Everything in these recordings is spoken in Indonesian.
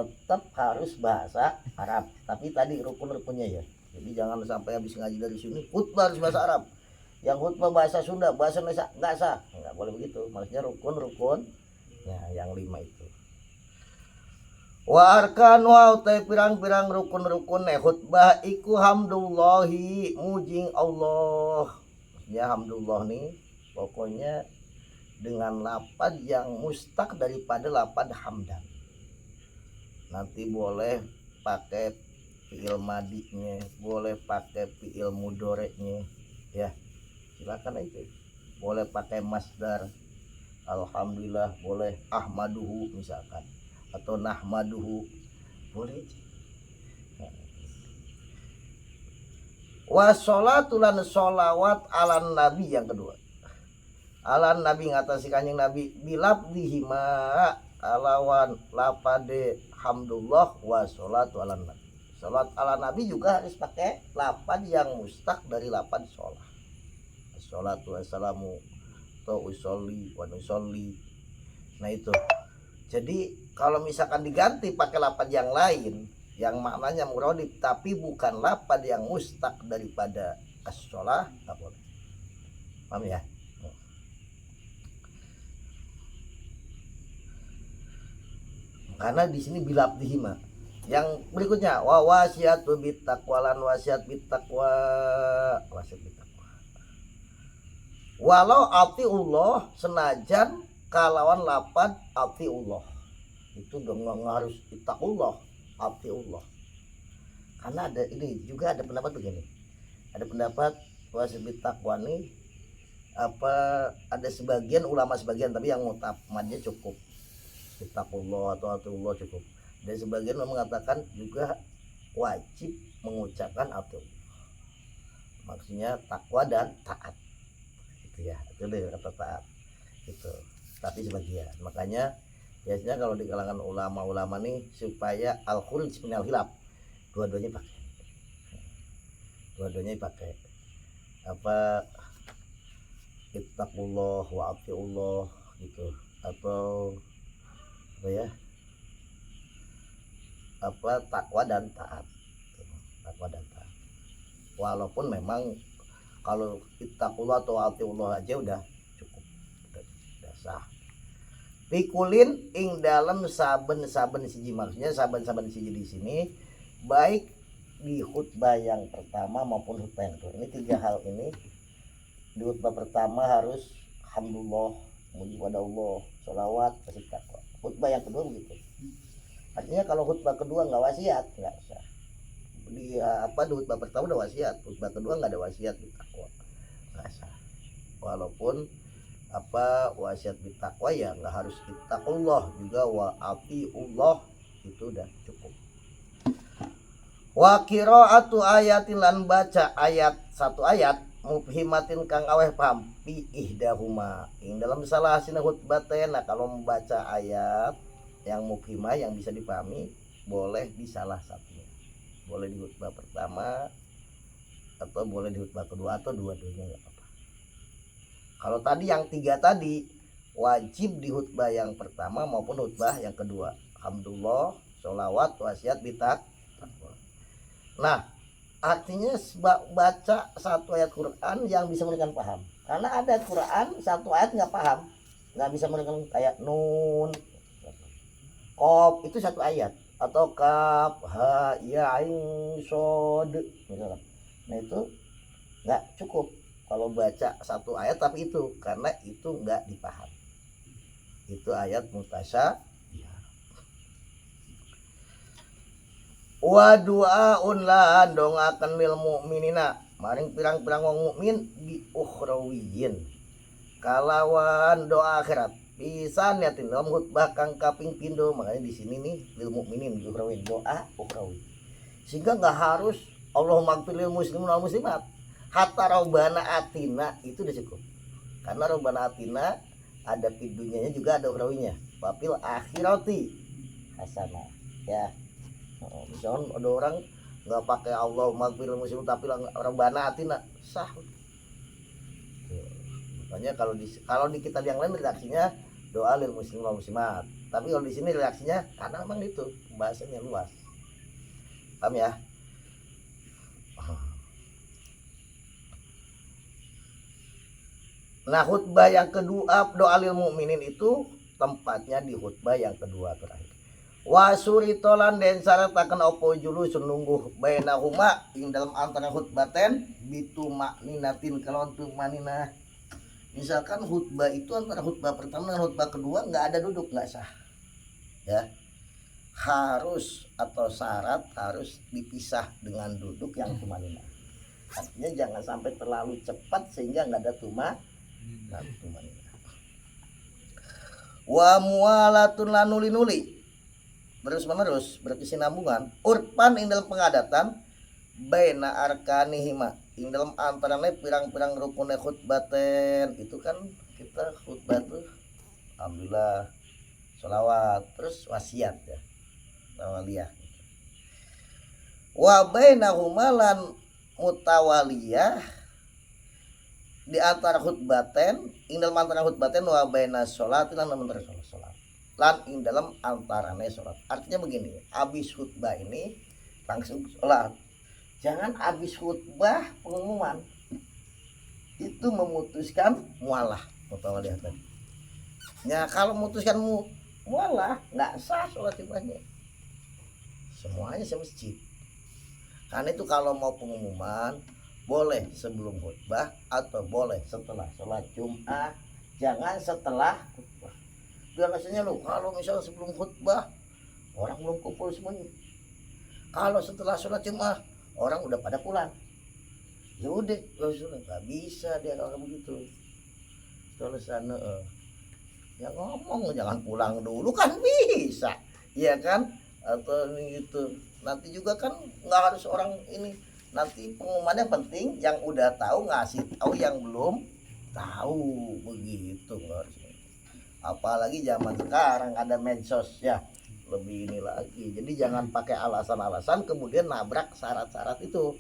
tetap harus bahasa Arab. Tapi tadi rukun-rukunnya ya. Jadi jangan sampai habis ngaji dari sini khutbah harus bahasa Arab. Yang khutbah bahasa Sunda, bahasa Indonesia nggak sah. Nggak boleh begitu. Maksudnya rukun-rukun ya yang 5 itu. Wa arkan wa utai pirang-pirang rukun-rukun khutbah iku hamdulillahi mujing Allah. Ya hamdulillah nih pokoknya dengan lapad yang mustaq daripada lapad hamdan. Nanti boleh pakai fi'il madinya, boleh pakai fi'il mudoreknya ya. Silakan aja. Boleh pakai masdar. Alhamdulillah, boleh ahmaduhu misalkan atau nahmaduhu boleh. Wa sholatulan sholawat ala nabi yang kedua. Ala nabi ngatasi kanjeng nabi bilab dihima alawan lapade hamdulillah wa sholatu ala nabi. Sholat ala nabi juga harus pakai lapad yang mustaq dari lapad sholat. Sholatu wassalamu atau usolli wa nusolli. Nah itu. Jadi kalau misalkan diganti pakai lapad yang lain yang maknanya muradif tapi bukan lapad yang mustaq daripada as-sholah tak boleh. Paham ya? Karena di sini bilab dihima. Yang berikutnya wa wasiatu bittaqwalan wasiat bittaqwa wasiat bittaqwa. Walau atiullah senajan kalawan lapad atiullah. Itu enggak harus ittaqullah, atiullah. Karena ada ini juga ada pendapat begini. Ada pendapat wasiat bittaqwa nih ada sebagian ulama sebagian tapi yang mutamadnya cukup ittaqullah atau atiullah cukup. Dan sebagian mengatakan juga wajib mengucapkan atiullah. Maksudnya takwa dan taat. Gitu ya. Itu deh kata taat. Gitu. Tapi sebagian. Makanya biasanya kalau di kalangan ulama-ulama nih supaya al-khuruj minal khilaf dua-duanya pakai. Dua-duanya pakai. Ittaqullah wa atiullah gitu. Atau takwa dan taat. Takwa dan taat. Walaupun memang kalau ittaqullah atau atiullah aja udah cukup. Udah sah. Pikulin ing dalam saben-saben siji, maksudnya saben-saben siji di sini baik di khutbah yang pertama maupun khutbah yang kedua. Ini 3 hal ini. Di khutbah pertama harus alhamdulillah, muji pada Allah, sholawat, kasih takwa. Khutbah yang kedua begitu. Artinya kalau khutbah kedua nggak wasiat, nggak sah. Di khutbah pertama udah wasiat, khutbah kedua nggak ada wasiat di takwa, nggak sah. Walaupun wasiat di takwa ya nggak harus ittaqullah, juga wa atiullah itu udah cukup. Wa qiraatu ayatin lan baca ayat satu ayat mufhimatin kang aweh paham fi ihdahuma ing dalam salah sina khutbaten. Nah kalau membaca ayat yang mufhimah yang bisa dipahami boleh di salah satunya, boleh di khutbah pertama atau boleh di khutbah kedua atau dua-duanya nggak apa-apa. Kalau tadi yang 3 tadi wajib di khutbah yang pertama maupun khutbah yang kedua. Alhamdulillah, sholawat, wasiat, bitak. Nah artinya baca satu ayat Quran yang bisa memberikan paham. Karena ada Quran satu ayat nggak paham, nggak bisa memberikan kayak nun, Qaf itu satu ayat atau kaf ha ya ain shod misalnya. Nah itu nggak cukup kalau baca satu ayat tapi itu karena itu nggak dipaham. Itu ayat mutasyabih. Wa du'aun lan dongaken lil mukminina maring pirang-pirang wong mukmin bi ukhrawiyin kalawan doa akhirat. Pisan niatin dalam khutbah kang kaping pindo, makanya di sini nih lil mukminin ukhrawin doa ukhrawi. Sehingga enggak harus Allahumma ighfir lil muslimin wal muslimat. Hatta rabbana atina itu udah cukup. Karena rabbana atina ada pindunya juga ada ukhrawinya. Wafil akhirati hasanah. Ya. Misalnya ada orang enggak pakai Allahumma ighfir lil muslimin tapi rabbana atina sah. Makanya kalau di kitab yang lain redaksinya doa lil muslimin wal muslimat. Tapi kalau di sini reaksinya karena memang itu bahasanya luas. Paham ya? Nah, khutbah yang kedua doa lil mukminin itu tempatnya di khutbah yang kedua terakhir. Wa suritolan den saretakeun opo julu sunungguh bainahuma ing dalam antara khutbaten bitu makninatin kalau untuk manina. Misalkan khutbah itu antara khutbah pertama dan khutbah kedua nggak ada duduk, nggak sah. Ya. Harus atau syarat harus dipisah dengan duduk yang tumanina. Artinya jangan sampai terlalu cepat sehingga nggak ada tumanina. Wa mualatun lanuli-nuli terus menerus berkesinambungan urpan ing dalam pengadatan baina arkanihima ing dalam antaranya pirang-pirang rukun khutbaten. Itu kan kita khutbah tuh alhamdulillah sholawat terus wasiat ya tawaliyah. Wa bainahuma lan mutawaliyah di antara khutbaten ing dalam antara khutbaten wa baina sholati lan antara sholat lan ing dalam antarane sholat. Artinya begini, habis khutbah ini langsung sholat. Jangan habis khutbah pengumuman itu memutuskan mualah mutawaliyah tadi. Ya kalau memutuskan mualah nggak sah sholat jumatnya. Semuanya semesjid. Karena itu kalau mau pengumuman boleh sebelum khutbah atau boleh setelah sholat Jumat, jangan setelah khutbah. Biasanya lu kalau misalnya sebelum khutbah orang belum kumpul semuanya. Kalau setelah sholat Jumat orang udah pada pulang. Ya udah, nggak bisa dia kalau begitu. Kalau sana ya ngomong jangan pulang dulu kan bisa, iya kan? Atau gitu. Nanti juga kan nggak harus orang ini. Nanti pengumumannya penting, yang udah tahu ngasih tahu yang belum tahu begitu harusnya. Apalagi zaman sekarang ada medsos ya, lebih ini lagi. Jadi jangan pakai alasan-alasan kemudian nabrak syarat-syarat itu.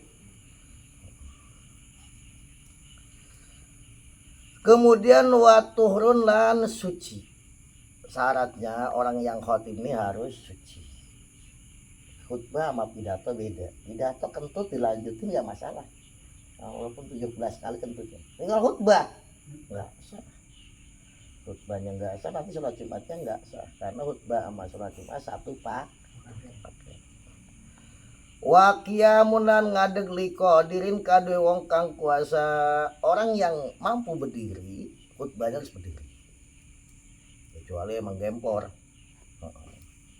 Kemudian watuhrun lan suci. Syaratnya orang yang khotib ini harus suci. Khutbah sama pidato beda. Pidato kentut dilanjutin ya masalah. Nah, walaupun 17 kali kentutnya. Tinggal khutbah nggak sah. Khutbahnya nggak sah, nanti sholat Jumatnya nggak sah. Karena khutbah sama sholat Jumat satu pak. Wa qiyamunan ngadeg liko dirin kadue wong kang kuasa. Orang yang mampu berdiri khutbahnya harus berdiri. Kecuali emang gempor.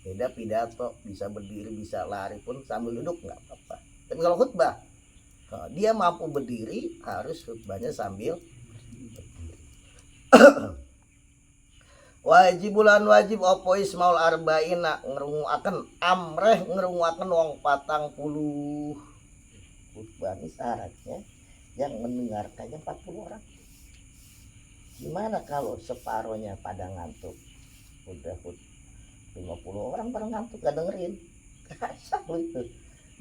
Beda pidato bisa berdiri bisa lari pun sambil duduk nggak apa-apa. Tapi kalau khutbah dia mampu berdiri harus khutbahnya sambil berdiri. Wajibulan wajib opo ismaul arba'ina ngerunguaken amreh ngerunguaken wong 40. Khutbah ini syaratnya yang mendengarkannya 40 orang. Gimana kalau separohnya pada ngantuk? Udah 50 orang pada ngantuk gak dengerin. Kasar itu.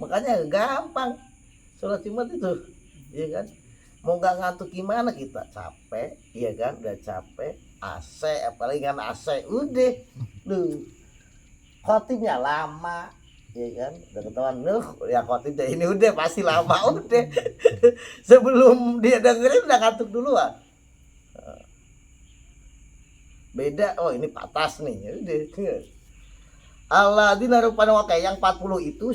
Makanya gampang sholat Jumat itu, iya kan? Mau gak ngantuk gimana kita? Capek, iya kan? Udah capek, AC, apalagi kan AC, udah, duh, khotibnya lama, iya kan? Udah ketahuan, ya khotibnya ini udah pasti lama, udah. Sebelum dia dengerin udah ngantuk duluan. Beda, oh ini patas nih, udah. Alladzina rupana wakai yang 40 itu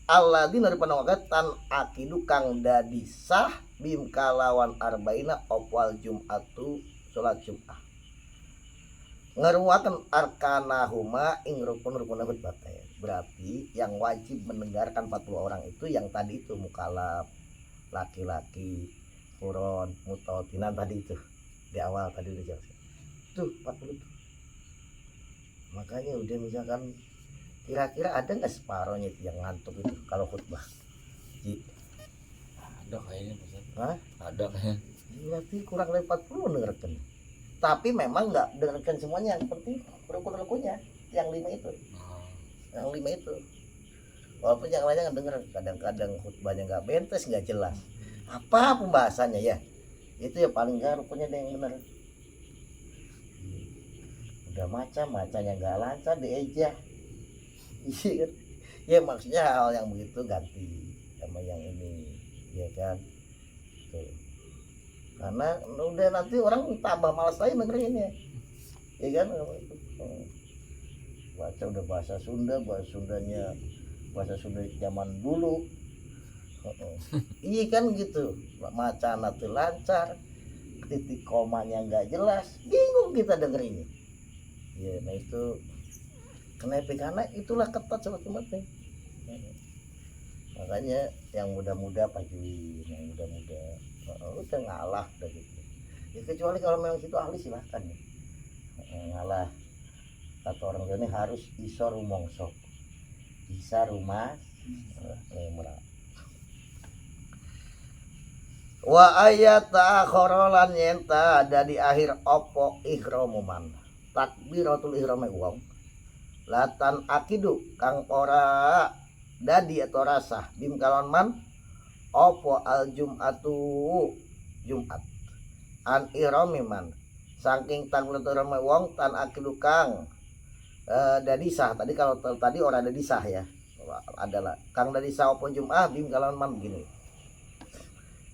alladzina rupana wakai tan akidu kang dadi sah bim kalawan arba'ina opwal jum'atu sholat Jum'ah. Ngeruakan arkanahuma ing rukun-rukun khutbah. Berarti yang wajib mendengarkan 40 orang itu yang tadi itu mukalaf, laki-laki, furon, mutautinan tadi itu. Di awal tadi udah jelas. Tuh 40 itu. Makanya udah misalkan kira-kira ada nggak separohnya itu yang ngantuk itu kalau khutbah? Ada kayaknya. Hah? Ada kayaknya. Berarti kurang dari 40 dengarkan. Tapi memang nggak dengarkan semuanya, yang penting rukun-rukunnya yang 5 itu. Yang 5 itu. Walaupun yang lainnya nggak dengar, kadang-kadang khutbahnya nggak bentes, nggak jelas. Apa pembahasannya ya? Itu ya paling nggak rukunnya yang benar. udah macanya nggak lancar diejak. Iya kan, ya maksudnya hal yang begitu ganti sama yang ini, ya kan tuh. Karena udah nanti orang tambah malas lagi dengerinnya, ya kan. Baca udah bahasa Sundanya bahasa Sunda zaman dulu. Iya kan gitu, macan tuh lancar, titik komanya nggak jelas, bingung kita dengerinnya. Ya, nah itu kenapa? Karena itulah ketat sholat Jumatnya. Makanya yang muda-muda pajuin, yang muda-muda udah ngalah udah gitu. Ya kecuali kalau memang situ ahli silahkan ya. Ngalah. Kata orang Jawa ini harus iso rumongso, bisa rumah murah. Wa ayat akhorolan nyenta ada di akhir opo ihromuman takbiratul ihrame wong latan akidu kang ora dadi atau rasah bim kalon man opo al jum'atu Jumat an ihramiman saking takbiratul ihrame wong tan akidu kang dadi sah. Tadi kalau tadi orang dadi sah ya, adalah kang dadi sah opo Jum'ah bim kalon man begini.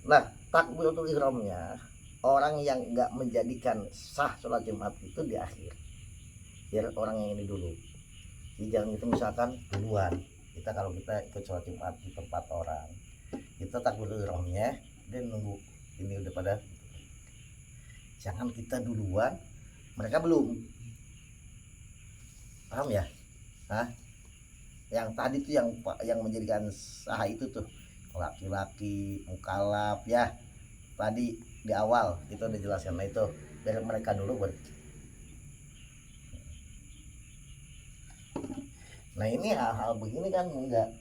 Nah, takbiratul ihramnya orang yang nggak menjadikan sah sholat Jumat itu di akhir. Biar orang yang ini dulu. Jadi jangan itu misalkan duluan. Kita kalau kita ikut sholat Jumat di tempat orang, kita takbiratul ihramnya dia nunggu ini udah pada. Jangan kita duluan, mereka belum. Paham ya? Hah? Yang tadi tuh yang menjadikan sah itu tuh laki-laki mukalaf ya, tadi di awal itu udah jelaskan. Nah itu dari mereka dulu ber. Nah ini hal-hal begini kan enggak,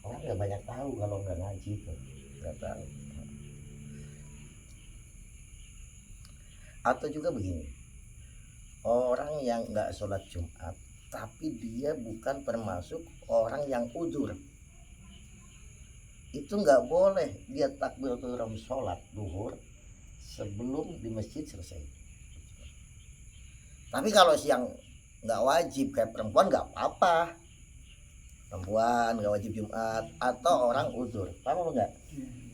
orang nggak banyak tahu kalau nggak ngaji tuh, nggak tahu. Atau juga begini, orang yang nggak sholat Jumat tapi dia bukan termasuk orang yang udzur, itu nggak boleh dia takbiratul ihram sholat duhur sebelum di masjid selesai. Tapi kalau siang nggak wajib kayak perempuan nggak apa-apa, perempuan nggak wajib Jumat atau orang udzur, paham nggak?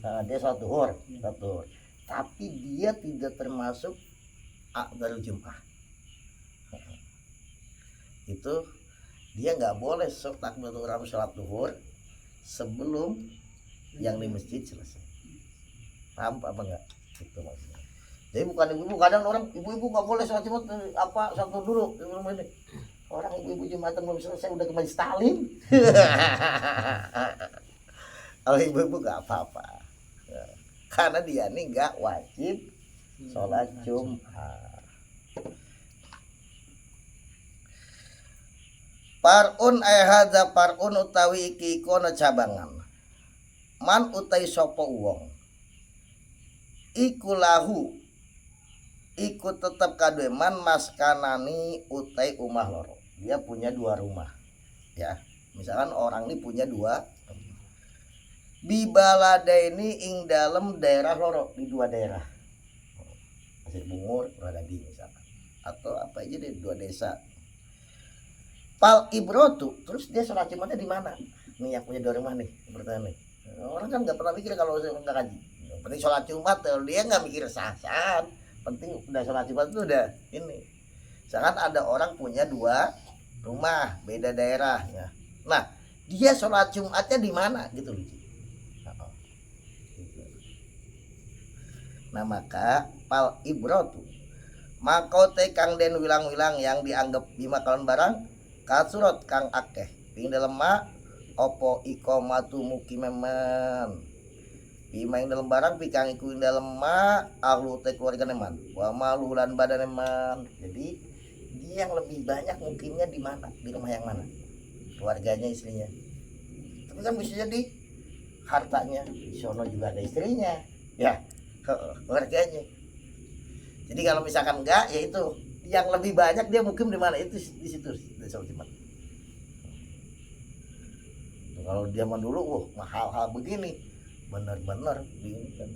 Nah, dia sholat duhur, tapi dia tidak termasuk dari Jumat. Itu dia nggak boleh takbiratul ihram sholat duhur sebelum yang di masjid selesai. Paham apa enggak? Itu maksudnya. Jadi bukan ibu-ibu, kadang orang ibu-ibu nggak boleh sholat Jumat apa satu dulu ini. Orang ibu-ibu Jumatan belum selesai udah ke Masjid Stalin. Kalau ibu-ibu nggak apa-apa, karena dia nih nggak wajib sholat Jumat. Parun hadza parun utawi iki kono cabangan. Man utai sapa wong iku lahu iku tetep kadue man maskanani utai umah loro. Dia punya dua rumah. Ya, misalkan orang ini punya dua bibalada ini ing dalam daerah loro, di dua daerah. Pasir Bungur, Purwodadi misalkan. Atau apa aja deh, dua desa. Pal ibrotu, terus dia sholat Jumatnya di mana? Nih yang punya dua rumah nih, bertanya nih. Orang kan nggak pernah mikir kalau nggak ngaji. Penting sholat Jumat, dia nggak mikir sah-sah. Penting udah sholat Jumat itu udah ini. Sangat ada orang punya dua rumah, beda daerah. Ya. Nah, dia sholat Jumatnya di mana gitu loh. Nah maka pal ibrotu, makote kang den wilang-wilang yang dianggap bima kalon barang kasurot kang akeh ping dalem ma opo iqamatu mukimeman bima ing dalem barang pikang iku ing dalem ma ahlu te keluargane man wa malu lan badane man. Jadi dia yang lebih banyak mukimnya di mana, di rumah yang mana, keluarganya, istrinya. Tapi kan bisa jadi hartanya di sono juga ada istrinya ya, keluarganya. Jadi kalau misalkan enggak, ya itu yang lebih banyak dia mukim di mana, itu di situ di sholat Jumat. Kalau zaman dulu hal-hal begini benar-benar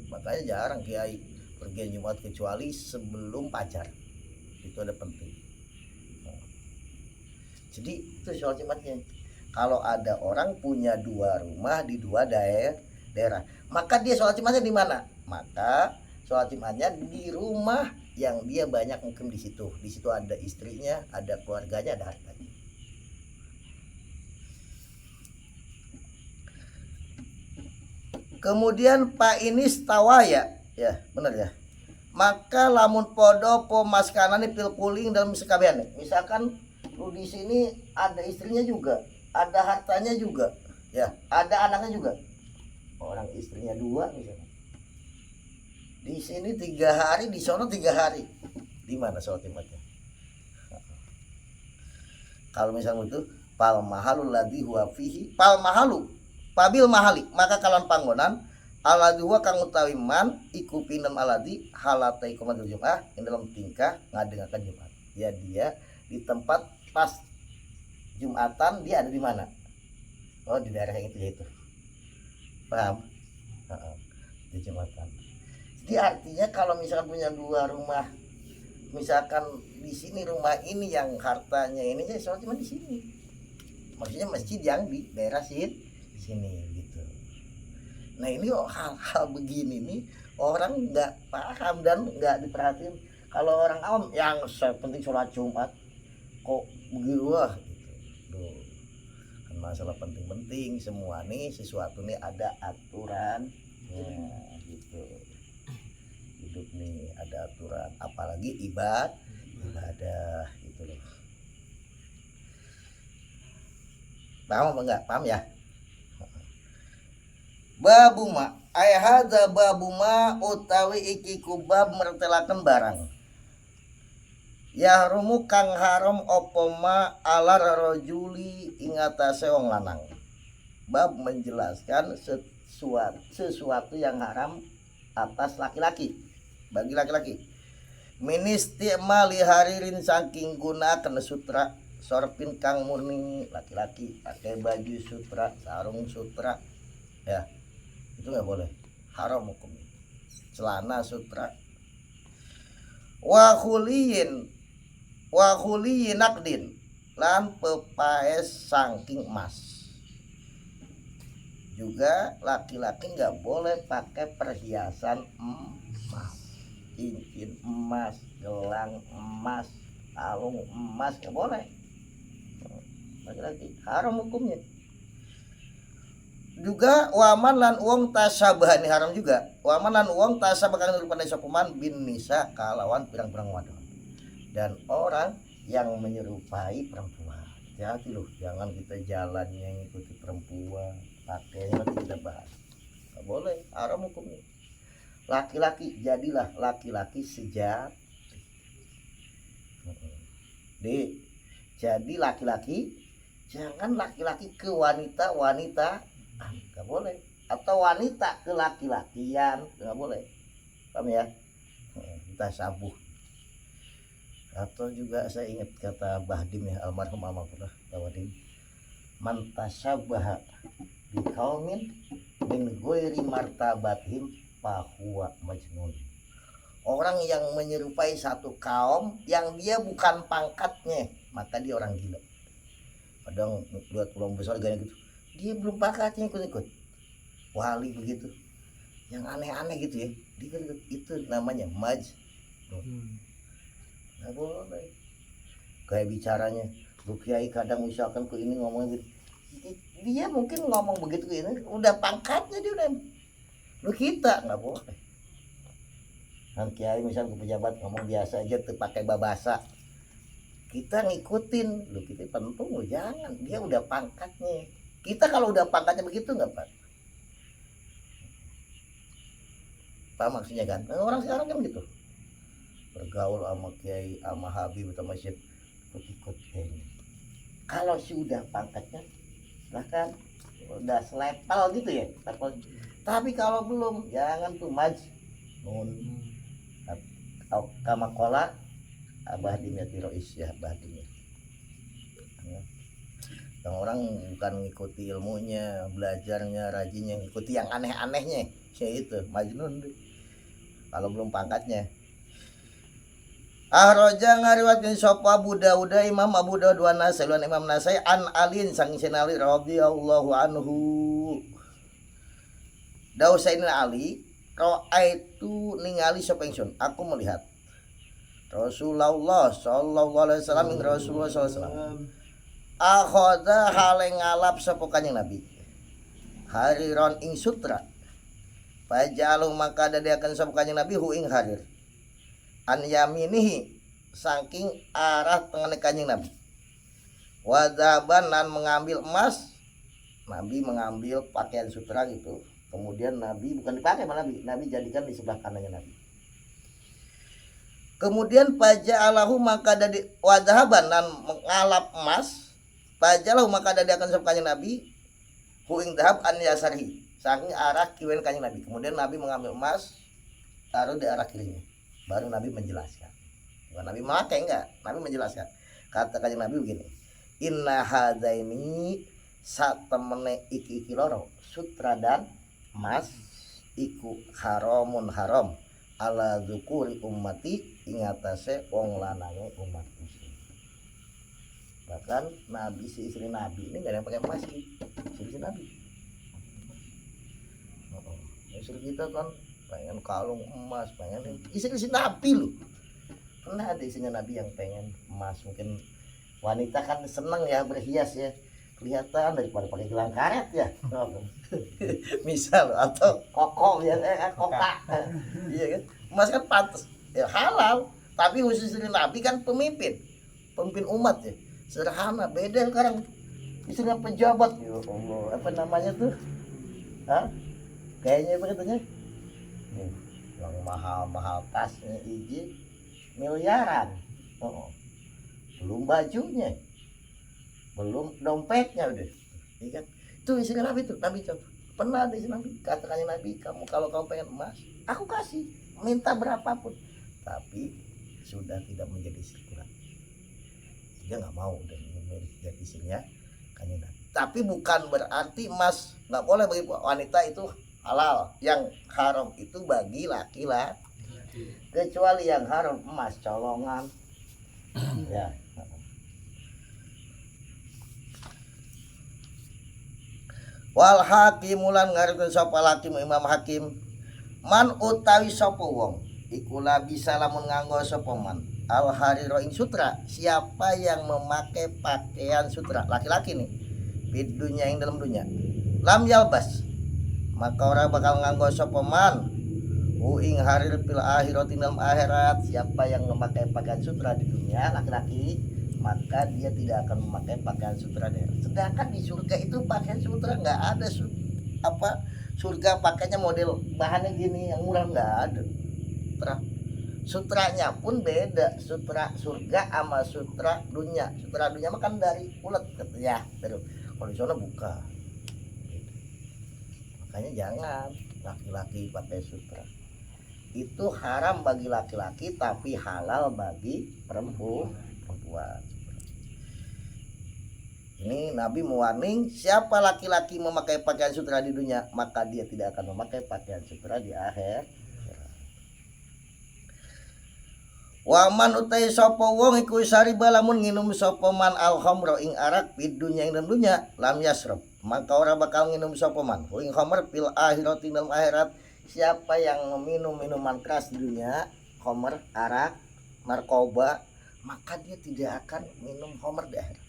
makanya jarang kiai pergi Jumat kecuali sebelum fajar, itu ada penting. Jadi itu sholat Jumatnya. Kalau ada orang punya 2 rumah di 2 daerah, maka dia sholat Jumatnya di mana? Maka sholat Jumatnya di rumah yang dia banyak mungkin di situ. Di situ ada istrinya, ada keluarganya, ada hartanya. Kemudian Pak ini stawaya, ya benar ya. Maka lamun podo pemaskanan pil kuling dalam sekabian. Misalkan lu di sini ada istrinya juga, ada hartanya juga, ya, ada anaknya juga. Orang istrinya 2 misalnya. Di sini 3 hari, di sono 3 hari. Di mana sholat Jumatnya? Kalau misalnya itu pal mahalul ladzi huwa fihi pal mahalu pabil mahali, maka kalon panggonan aladzi huwa kang utawi man iku pinem aladzi halatai komadul Jumat ing dalam tingkah ngadengaken Jumat. Ya dia di tempat pas Jumatan dia ada di mana? Oh di daerah yang itu. Paham? Di Jumatan. Jadi artinya kalau misalkan punya 2 rumah, misalkan di sini rumah ini yang hartanya ini saya sholat cuma di sini. Maksudnya masjid yang di daerah sini gitu. Nah ini hal-hal begini nih orang nggak paham dan nggak diperhatiin. Kalau orang awam yang penting sholat Jumat kok begitu wah gitu. Kan masalah penting-penting semua nih sesuatu nih ada aturan gitu. Hidup nih ada aturan, apalagi ibadah gitu loh. Paham apa enggak? Paham ya? Babuma ayahadza babuma utawi iki kubab mertelaken barang. Ya rumu kang haram opoma ala rajuli ing atase wong lanang. Bab menjelaskan sesuatu yang haram atas laki-laki, bagi laki-laki. Ministimali haririn saking gunakan sutra sorpin kang murni laki-laki pakai baju sutra, sarung sutra, ya itu nggak boleh, haram hukumnya. Celana sutra. Wahuliyin nakdin lan pepaes saking emas. Juga laki-laki nggak boleh pakai perhiasan emas, cincin emas, gelang emas, kalung emas, nggak boleh. Laki-laki haram hukumnya. Juga waman lan uang tasabah ini haram juga. Waman lan uang tasabah kang daripada sokuman bin nisa kalawan pirang-pirang wadon. Dan orang yang menyerupai perempuan. Hati loh, jangan kita jalannya ngikuti perempuan. Pakainya nanti kita bahas. Nggak boleh, haram hukumnya. Laki-laki jadilah laki-laki sejati. Jadi laki-laki, jangan laki-laki ke wanita, nggak boleh. Atau wanita ke laki-lakian, nggak boleh. Paham ya? Kita sabuh. Atau juga saya ingat kata Bahdim ya, almarhum almarhumah Bahdim, man tasyabaha biqaumin min ghairi martabatihim fahuwa majnun. Orang yang menyerupai satu kaum yang dia bukan pangkatnya, maka dia orang gila. Kadang lihat pulau besar gaya gitu, dia belum pangkatnya ikut-ikut. Wali begitu, yang aneh-aneh gitu ya, dia itu namanya majnun. Nggak boleh. Kayak bicaranya, lu kiai kadang misalkan ke ini ngomong gitu, dia mungkin ngomong begitu ini udah pangkatnya dia udah. Lu kita nggak boleh. Kan kiai misal ke pejabat ngomong biasa aja tuh pakai babasa, kita ngikutin. Lu kita pentung lu jangan, dia udah pangkatnya. Kita kalau udah pangkatnya begitu nggak Pak? Apa maksudnya kan? Nah, orang sekarang kan gitu. Bergaul sama kiai, sama habib, sama syekh, ikut ini. Kalau sudah pangkatnya, silahkan, udah selevel gitu ya. Tapi kalau belum, jangan tuh majnun. Atau kamakola, abadimnya tirois ya, abadimnya. Yang orang bukan ngikuti ilmunya, belajarnya, rajinnya, ngikuti yang aneh-anehnya, ya itu majnun. Kalau belum pangkatnya. Ahroja ngariwatkeun sapa Abu Daud Imam Abu Daud wa Nasai lan Imam Nasai an alin sang sinali radhiyallahu anhu. Dausain Ali itu ningali sapa ingsun, aku melihat Rasulullah sallallahu alaihi wasallam ing Rasulullah sallallahu alaihi wasallam akhoda hale ngalap sapa kanjeng Nabi hariron ing sutra pajalu maka dadiakeun sapa kanjeng Nabi hu ing harir an yaminihi saking arah tengene kanjeng Nabi wadaban lan mengambil emas. Nabi mengambil pakaian sutra gitu, kemudian Nabi bukan dipakai sama Nabi jadikan di sebelah kanannya Nabi. Kemudian paja'alahu maka dari wadaban dan mengalap emas, paja'alahu maka dari akan sapa kanjeng Nabi hu ing dahab an yasarhi saking arah kiwen kanjeng Nabi. Kemudian Nabi mengambil emas taruh di arah kirinya. Baru Nabi menjelaskan. Bukan Nabi memakai enggak, Nabi menjelaskan. Kata kanjeng Nabi begini, inna hadaini satemene iki loro sutra dan emas iku haramun haram ala dzukuri ummati ingatase wong lanange umat muslim. Bahkan Nabi si istri Nabi ini enggak ada yang pakai emas sih. Istri Nabi. Istri kita kan pengen kalung emas, pengen istri Nabi loh. Pernah ada istrinya Nabi yang pengen emas. Mungkin wanita kan senang ya berhias ya, kelihatan daripada pakai gelang karet ya. Misal atau koko ya, koka. Iya kan, emas kan pantas ya halal, tapi khusus istri Nabi kan pemimpin umat ya, sederhana. Beda sekarang istrinya pejabat ya Allah, apa namanya tuh, kayaknya apa katanya yang mahal tasnya izin miliaran. Belum bajunya, belum dompetnya udah. Iya kan? Itu istri Nabi tuh, Nabi coba. Pernah ada istri Nabi, katakannya Nabi, kalau kamu pengen emas, aku kasih, minta berapapun. Tapi sudah tidak menjadi istriku lagi. Dia nggak mau dan memiliki jadi istrinya kanjeng Nabi. Tapi bukan berarti emas nggak boleh bagi wanita itu halal. Yang haram itu bagi laki-laki. Kecuali yang haram emas colongan. Ya. Wal hakim ulan ngarepkeun sapa hakim Imam Hakim man utawi sapa wong iku bisa lamun nganggo sapa man al hariro ing sutra. Siapa yang memakai pakaian sutra laki-laki nih di dunia yang dalam dunia lam yalbas maka orang bakal nganggo sapa man ing harir fil akhirat dalam akhirat. Siapa yang memakai pakaian sutra di dunia laki-laki maka dia tidak akan memakai pakaian sutra deh. Sedangkan di surga itu pakaian sutra nggak ada surga pakainya model bahannya gini yang murah nggak ada. Sutranya pun beda, sutra surga sama sutra dunia. Sutra dunia mah kan dari ulet katanya, kalau di sana buka. Makanya jangan laki-laki pakai sutra. Itu haram bagi laki-laki tapi halal bagi perempuan. Ini Nabi mewarning siapa laki-laki memakai pakaian sutra di dunia maka dia tidak akan memakai pakaian sutra di akhir. Waman utai sapa wong iku sariba lamun nginum sapa man al khamra ing arak di dunya ing dalam dunya lam yasrab maka ora bakal nginum sapa man ing khamr fil akhirat ing dalam akhirat. Siapa yang meminum minuman keras di dunia, khamr, arak, narkoba, maka dia tidak akan minum khamr di akhirat.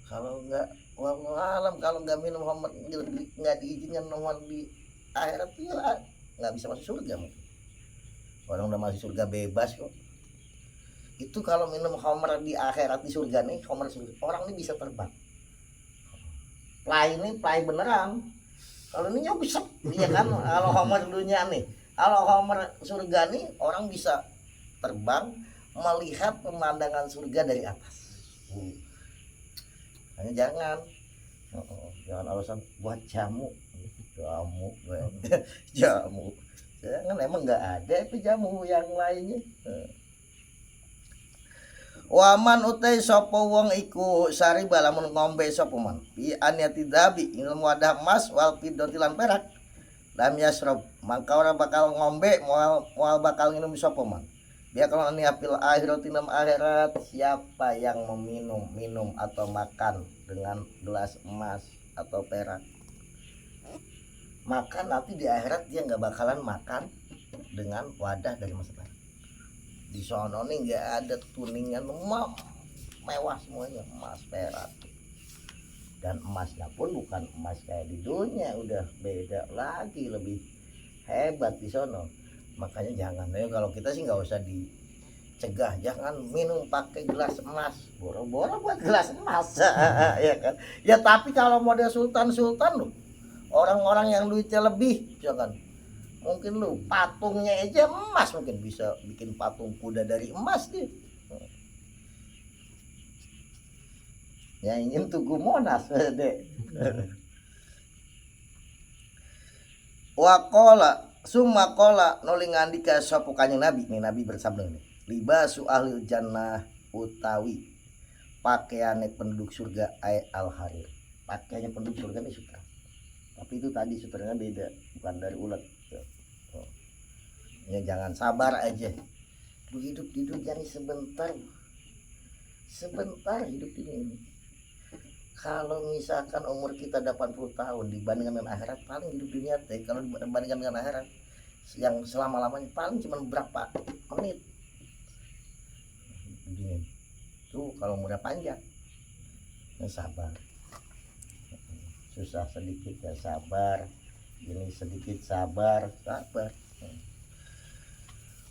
Kalau enggak, wallahu alam, kalau enggak minum khamr, enggak diizinkan minum di akhirat, ya enggak bisa masuk surga mungkin. Orang udah masuk surga bebas kok. Itu kalau minum khamr di akhirat di surga nih, khamr surga, orang ini bisa terbang. Play beneran. Kalau ini nyobisep, iya kan? Kalau khamr dunia nih, kalau khamr surga nih, orang bisa terbang melihat pemandangan surga dari atas. Hanya jangan alasan buat jamu. Jangan, emang nggak ada itu jamu yang lainnya. Waman utai sapa wong iku sariba lamun ngombe sapa man bi anyati dabi ing wadah emas wal fiddati lan perak lam yasrob maka orang bakal ngombe moal bakal minum sapa man dia kalau ini apil akhirat tinam akhirat siapa yang minum atau makan dengan gelas emas atau perak maka nanti di akhirat dia nggak bakalan makan dengan wadah dari emas perak. Di sono nih nggak ada tuningan mewah semuanya emas perak dan emasnya pun bukan emas kayak di dunia udah beda lagi lebih hebat di sono makanya jangan kalau kita sih nggak usah dicegah jangan minum pakai gelas emas boro-boro buat gelas emas ya kan ya tapi kalau model sultan lu orang-orang yang duitnya lebih jangan mungkin lu patungnya aja emas mungkin bisa bikin patung kuda dari emas dia ya ingin tugu Monas dek wakola sumakola nolingandika sopo kanjeng nabi nih nabi bersabda nih libasu ahlil jannah utawi pakaiannya penduduk surga ay al harir pakaiannya penduduk surga ini sutra tapi itu tadi sutranya beda bukan dari ulet ya jangan sabar aja lu hidup di dunia ini sebentar hidup ini kalau misalkan umur kita 80 tahun dibandingkan dengan akhirat paling hidup dunia teh kalau dibandingkan dengan akhirat yang selama-lamanya paling cuma berapa menit tuh kalau umurnya panjang ya sabar susah sedikit ya sabar ini sedikit sabar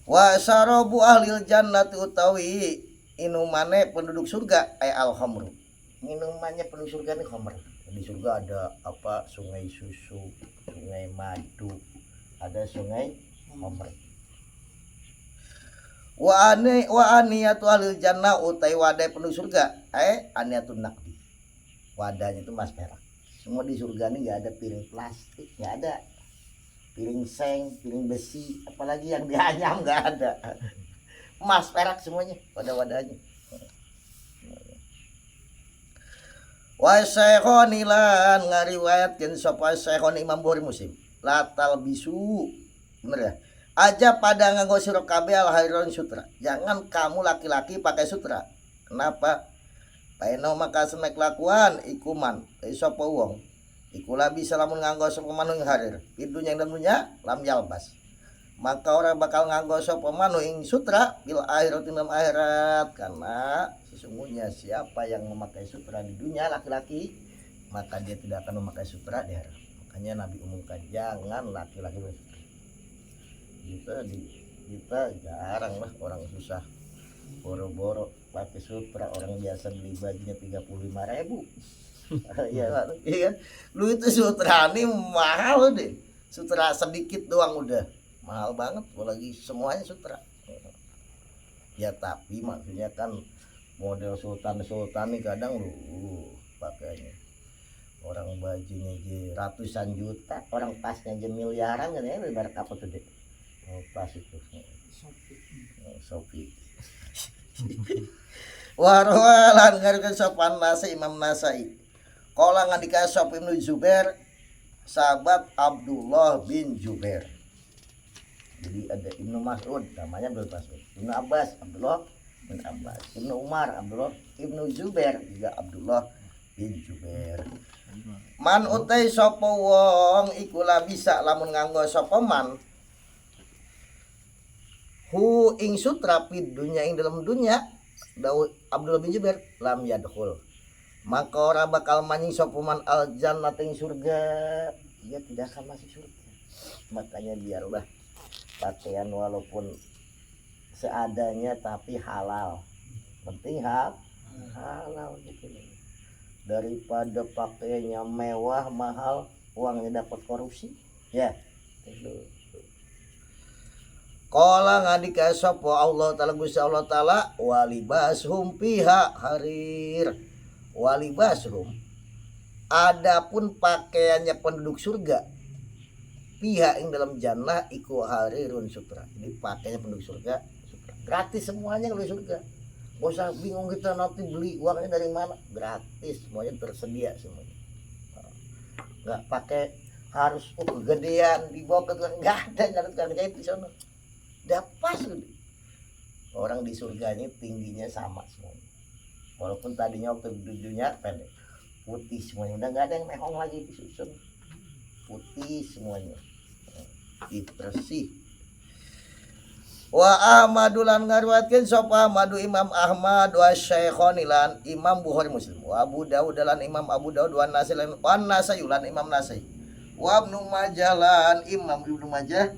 wa syarabu ahlil jannati utawi inumane penduduk surga ay al khamru minumannya penduduk surga ini khamr di surga ada apa sungai susu sungai madu ada sungai khamr wa aniyatu ahlil jannah utai wadai penduduk surga aniyatun nakdi wadahnya itu emas perak semua di surga ini nggak ada piring plastik nggak ada piring seng piring besi apalagi yang dianyam nggak ada emas perak semuanya wadah-wadahnya wa syekhoni lan ngariwayatkeun sapa syekhoni Imam Bukhari Muslim latal bisu bener ya aja pada nganggo sira kabeh al hairon sutra jangan kamu laki-laki pakai sutra kenapa paeno maka semek lakuan ikuman sapa wong iku labi salamun nganggo sapa manung harir idunya ing dunya lam yalbas maka orang bakal nganggo sapa manu ing sutra bil akhirat dalam akhirat karena sesungguhnya siapa yang memakai sutra di dunia laki-laki maka dia tidak akan memakai sutra di akhirat makanya Nabi umumkan jangan laki-laki bersutra kita jarang lah orang susah boro-boro pakai sutra orang biasa beli bajunya 35.000 iya kan lu itu sutra nih mahal deh sutra sedikit doang udah mahal banget apalagi semuanya sutra ya tapi maksudnya kan model sultan nih kadang lu pakainya orang bajunya aja ratusan juta orang tasnya aja miliaran kan ya ibarat apa tuh deh pas itu Sofi warwalan ngarikan sopan nasi Imam Nasai kala ngandika sop Ibnu Zubair sahabat Abdullah bin Zubair jadi ada Ibnu Mas'ud namanya Abdul Mas'ud Ibnu Abbas Abdullah bin Abbas Ibnu Umar Abdullah Ibnu Zubair juga Abdullah bin Zubair man utai sapa wong iku la bisa lamun nganggo sapa man hu ing sutra pid dunya ing dalam dunya Daud Abdullah bin Zubair lam yadkhul maka ora bakal maning sapa man al jannah ing surga dia tidak akan masuk surga makanya biarlah pakaian walaupun seadanya tapi halal penting halal gitu daripada pakaiannya mewah mahal uangnya dapat korupsi ya itu Kala ngadika sapa Allah taala Gusti Allah taala walibashum fiha harir walibashum adapun pakaiannya penduduk surga pihak yang dalam jannah iku harirun sutra jadi pakainya penduduk surga sutra gratis semuanya kalau di surga gak usah bingung kita nanti beli uangnya dari mana gratis semuanya tersedia semuanya nggak pakai harus kegedean dibawa ke tukang, nggak ada tukang jahit di sana. Udah pas udah. Orang di surganya tingginya sama semuanya. Walaupun tadinya waktu di dunia pendek, putih semuanya, udah nggak ada yang mehong lagi, disusun putih semuanya, bersih. Wa Ahmadulan ngaruatkeun sapa Ahmadu Imam Ahmad wa Syaikhonilan Imam Bukhari Muslim wa Abu Daud lan Imam Abu Daud wa Nasai lan Nasai Imam Nasai wa Ibnu Majah lan Imam Ibnu Majah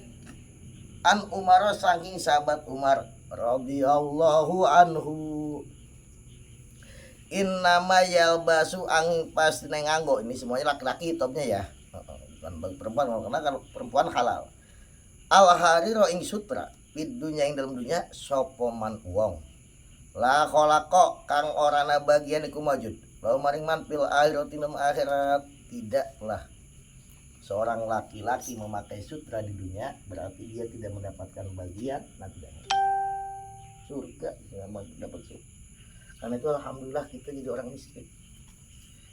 an Umar saking sahabat Umar radhiyallahu anhu innama yalbasu ang pasti nganggo, ini semuanya laki-laki topnya ya, bukan bagi perempuan, karena kalau perempuan halal. Al hariro ing sutra pid dunya ing dalam dunya sopoman wong la kholako kang orana bagian iku majud lalu maring man pil akhirat dalam akhirat. Tidaklah seorang laki-laki memakai sutra di dunia berarti dia tidak mendapatkan bagian nanti surga, tidak dapat surga. Karena itu alhamdulillah kita jadi orang miskin.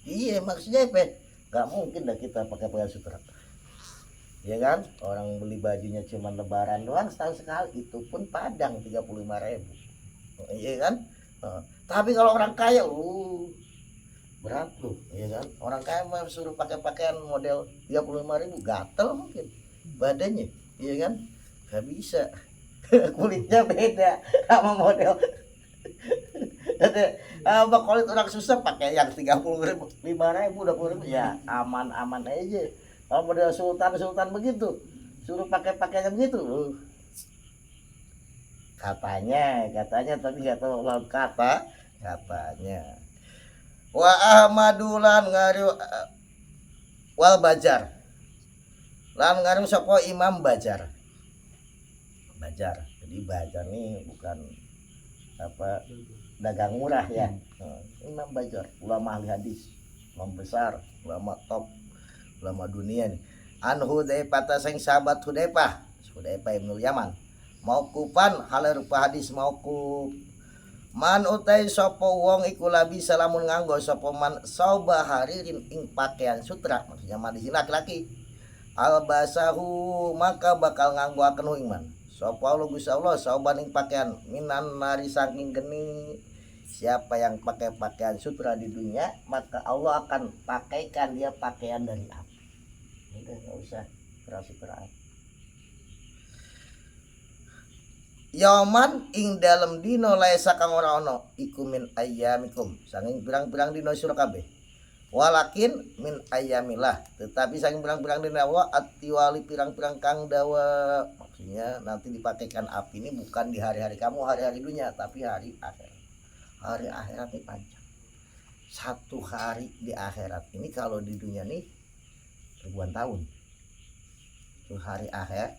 Iya, maksudnya apa? Gak mungkin dah kita pakai sutra. Ya kan? Orang beli bajunya cuma lebaran doang setahun sekali, itu pun padang 35.000. Iya kan? Tapi kalau orang kaya berat tuh, ya kan? Orang kaya mah suruh pakai pakaian model 35.000 gatel mungkin badannya, iya kan? Gak bisa. Kulitnya beda sama model. Apa kulit orang susah pakai yang 30.000, 5.000, 20.000 ya aman-aman aja. Kalau model sultan begitu, suruh pakai pakaian begitu, katanya tapi nggak tahu laut katanya. Wa Ahmadulan ngaru wal Bajar lan ngaru sapa Imam Bajar. Jadi Bajar nih bukan apa dagang murah ya. Imam Bajar, ulama ahli hadis, ulama besar, ulama top, ulama dunia nih. An Hudzaifah sing sahabat Hudzaifah Ibnu Yaman. Mauqufan hal rupa hadis mauquf. Man utai sapa wong iku labi salamun nganggo sapa man sauba haririn ing pakaian sutra, maksudnya man di sini laki-laki. Albasahu maka bakal nganggo akan ing man. Sapa Allah Gusti Allah sauban ing pakaian minan nari saking geni. Siapa yang pakai pakaian sutra di dunia, maka Allah akan pakaikan dia pakaian dari api. Udah enggak usah keras-keras. Yaman ing dalam dino laisa kang ora ana iku min ayyamikum saking pirang-pirang dino sira kabeh. Walakin min ayyamillah, tetapi saking pirang-pirang dino Allah atiwali pirang-pirang kang dawa. Maksudnya nanti dipakaikan api ini bukan di hari-hari kamu, hari-hari dunia, tapi hari akhirat. Hari akhirat ini panjang. Satu hari di akhirat ini kalau di dunia nih ribuan tahun. Itu hari akhir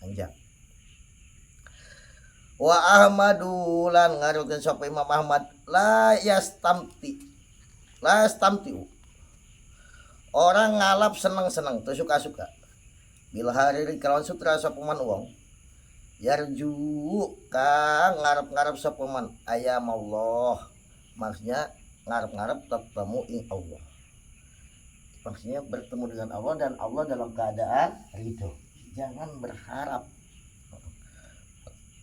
panjang. Wa Ahmadu lan ngarukeun sapa Imam Ahmad la yastamti. Orang ngalap seneng-seneng tuh suka-suka. Bil hariri kalawan sutra sapa man wong. Yarju kang ngarep-ngarep sapa man ayam Allah. Maksudnya ngarep-ngarep ketemu ing Allah. Maksudnya bertemu dengan Allah dan Allah dalam keadaan ridho. Jangan berharap.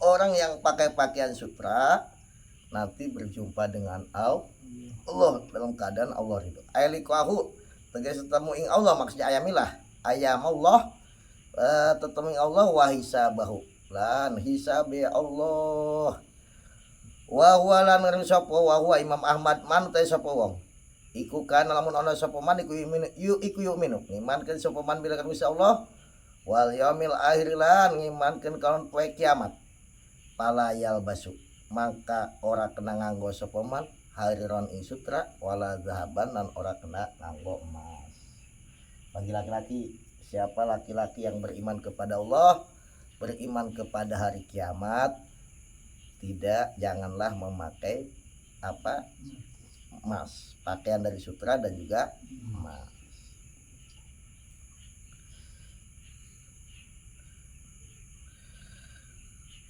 Orang yang pakai pakaian sutra nanti berjumpa dengan Allah dalam keadaan Allah ridho. Ailikahu tegas ketemu ing Allah, maksudnya ayamilah ayam Allah, ketemu ing Allah wa hisabahu lan hisabe Allah. Wa huwa lan ngarep sapa wa huwa Imam Ahmad man ta sapa wong iku kan lamun ana sapa man iku yu'minu ngimankeun sapa man bila kan Gusti Allah wal yaumil akhir lan ngimankeun kawan poe kiamat. Pala yal basu maka ora kena nganggo sapa man hariron ing sutra wala zahaban lan ora kena nganggo emas. Bagi laki-laki, siapa laki-laki yang beriman kepada Allah, beriman kepada hari kiamat, janganlah memakai emas, pakaian dari sutra dan juga emas.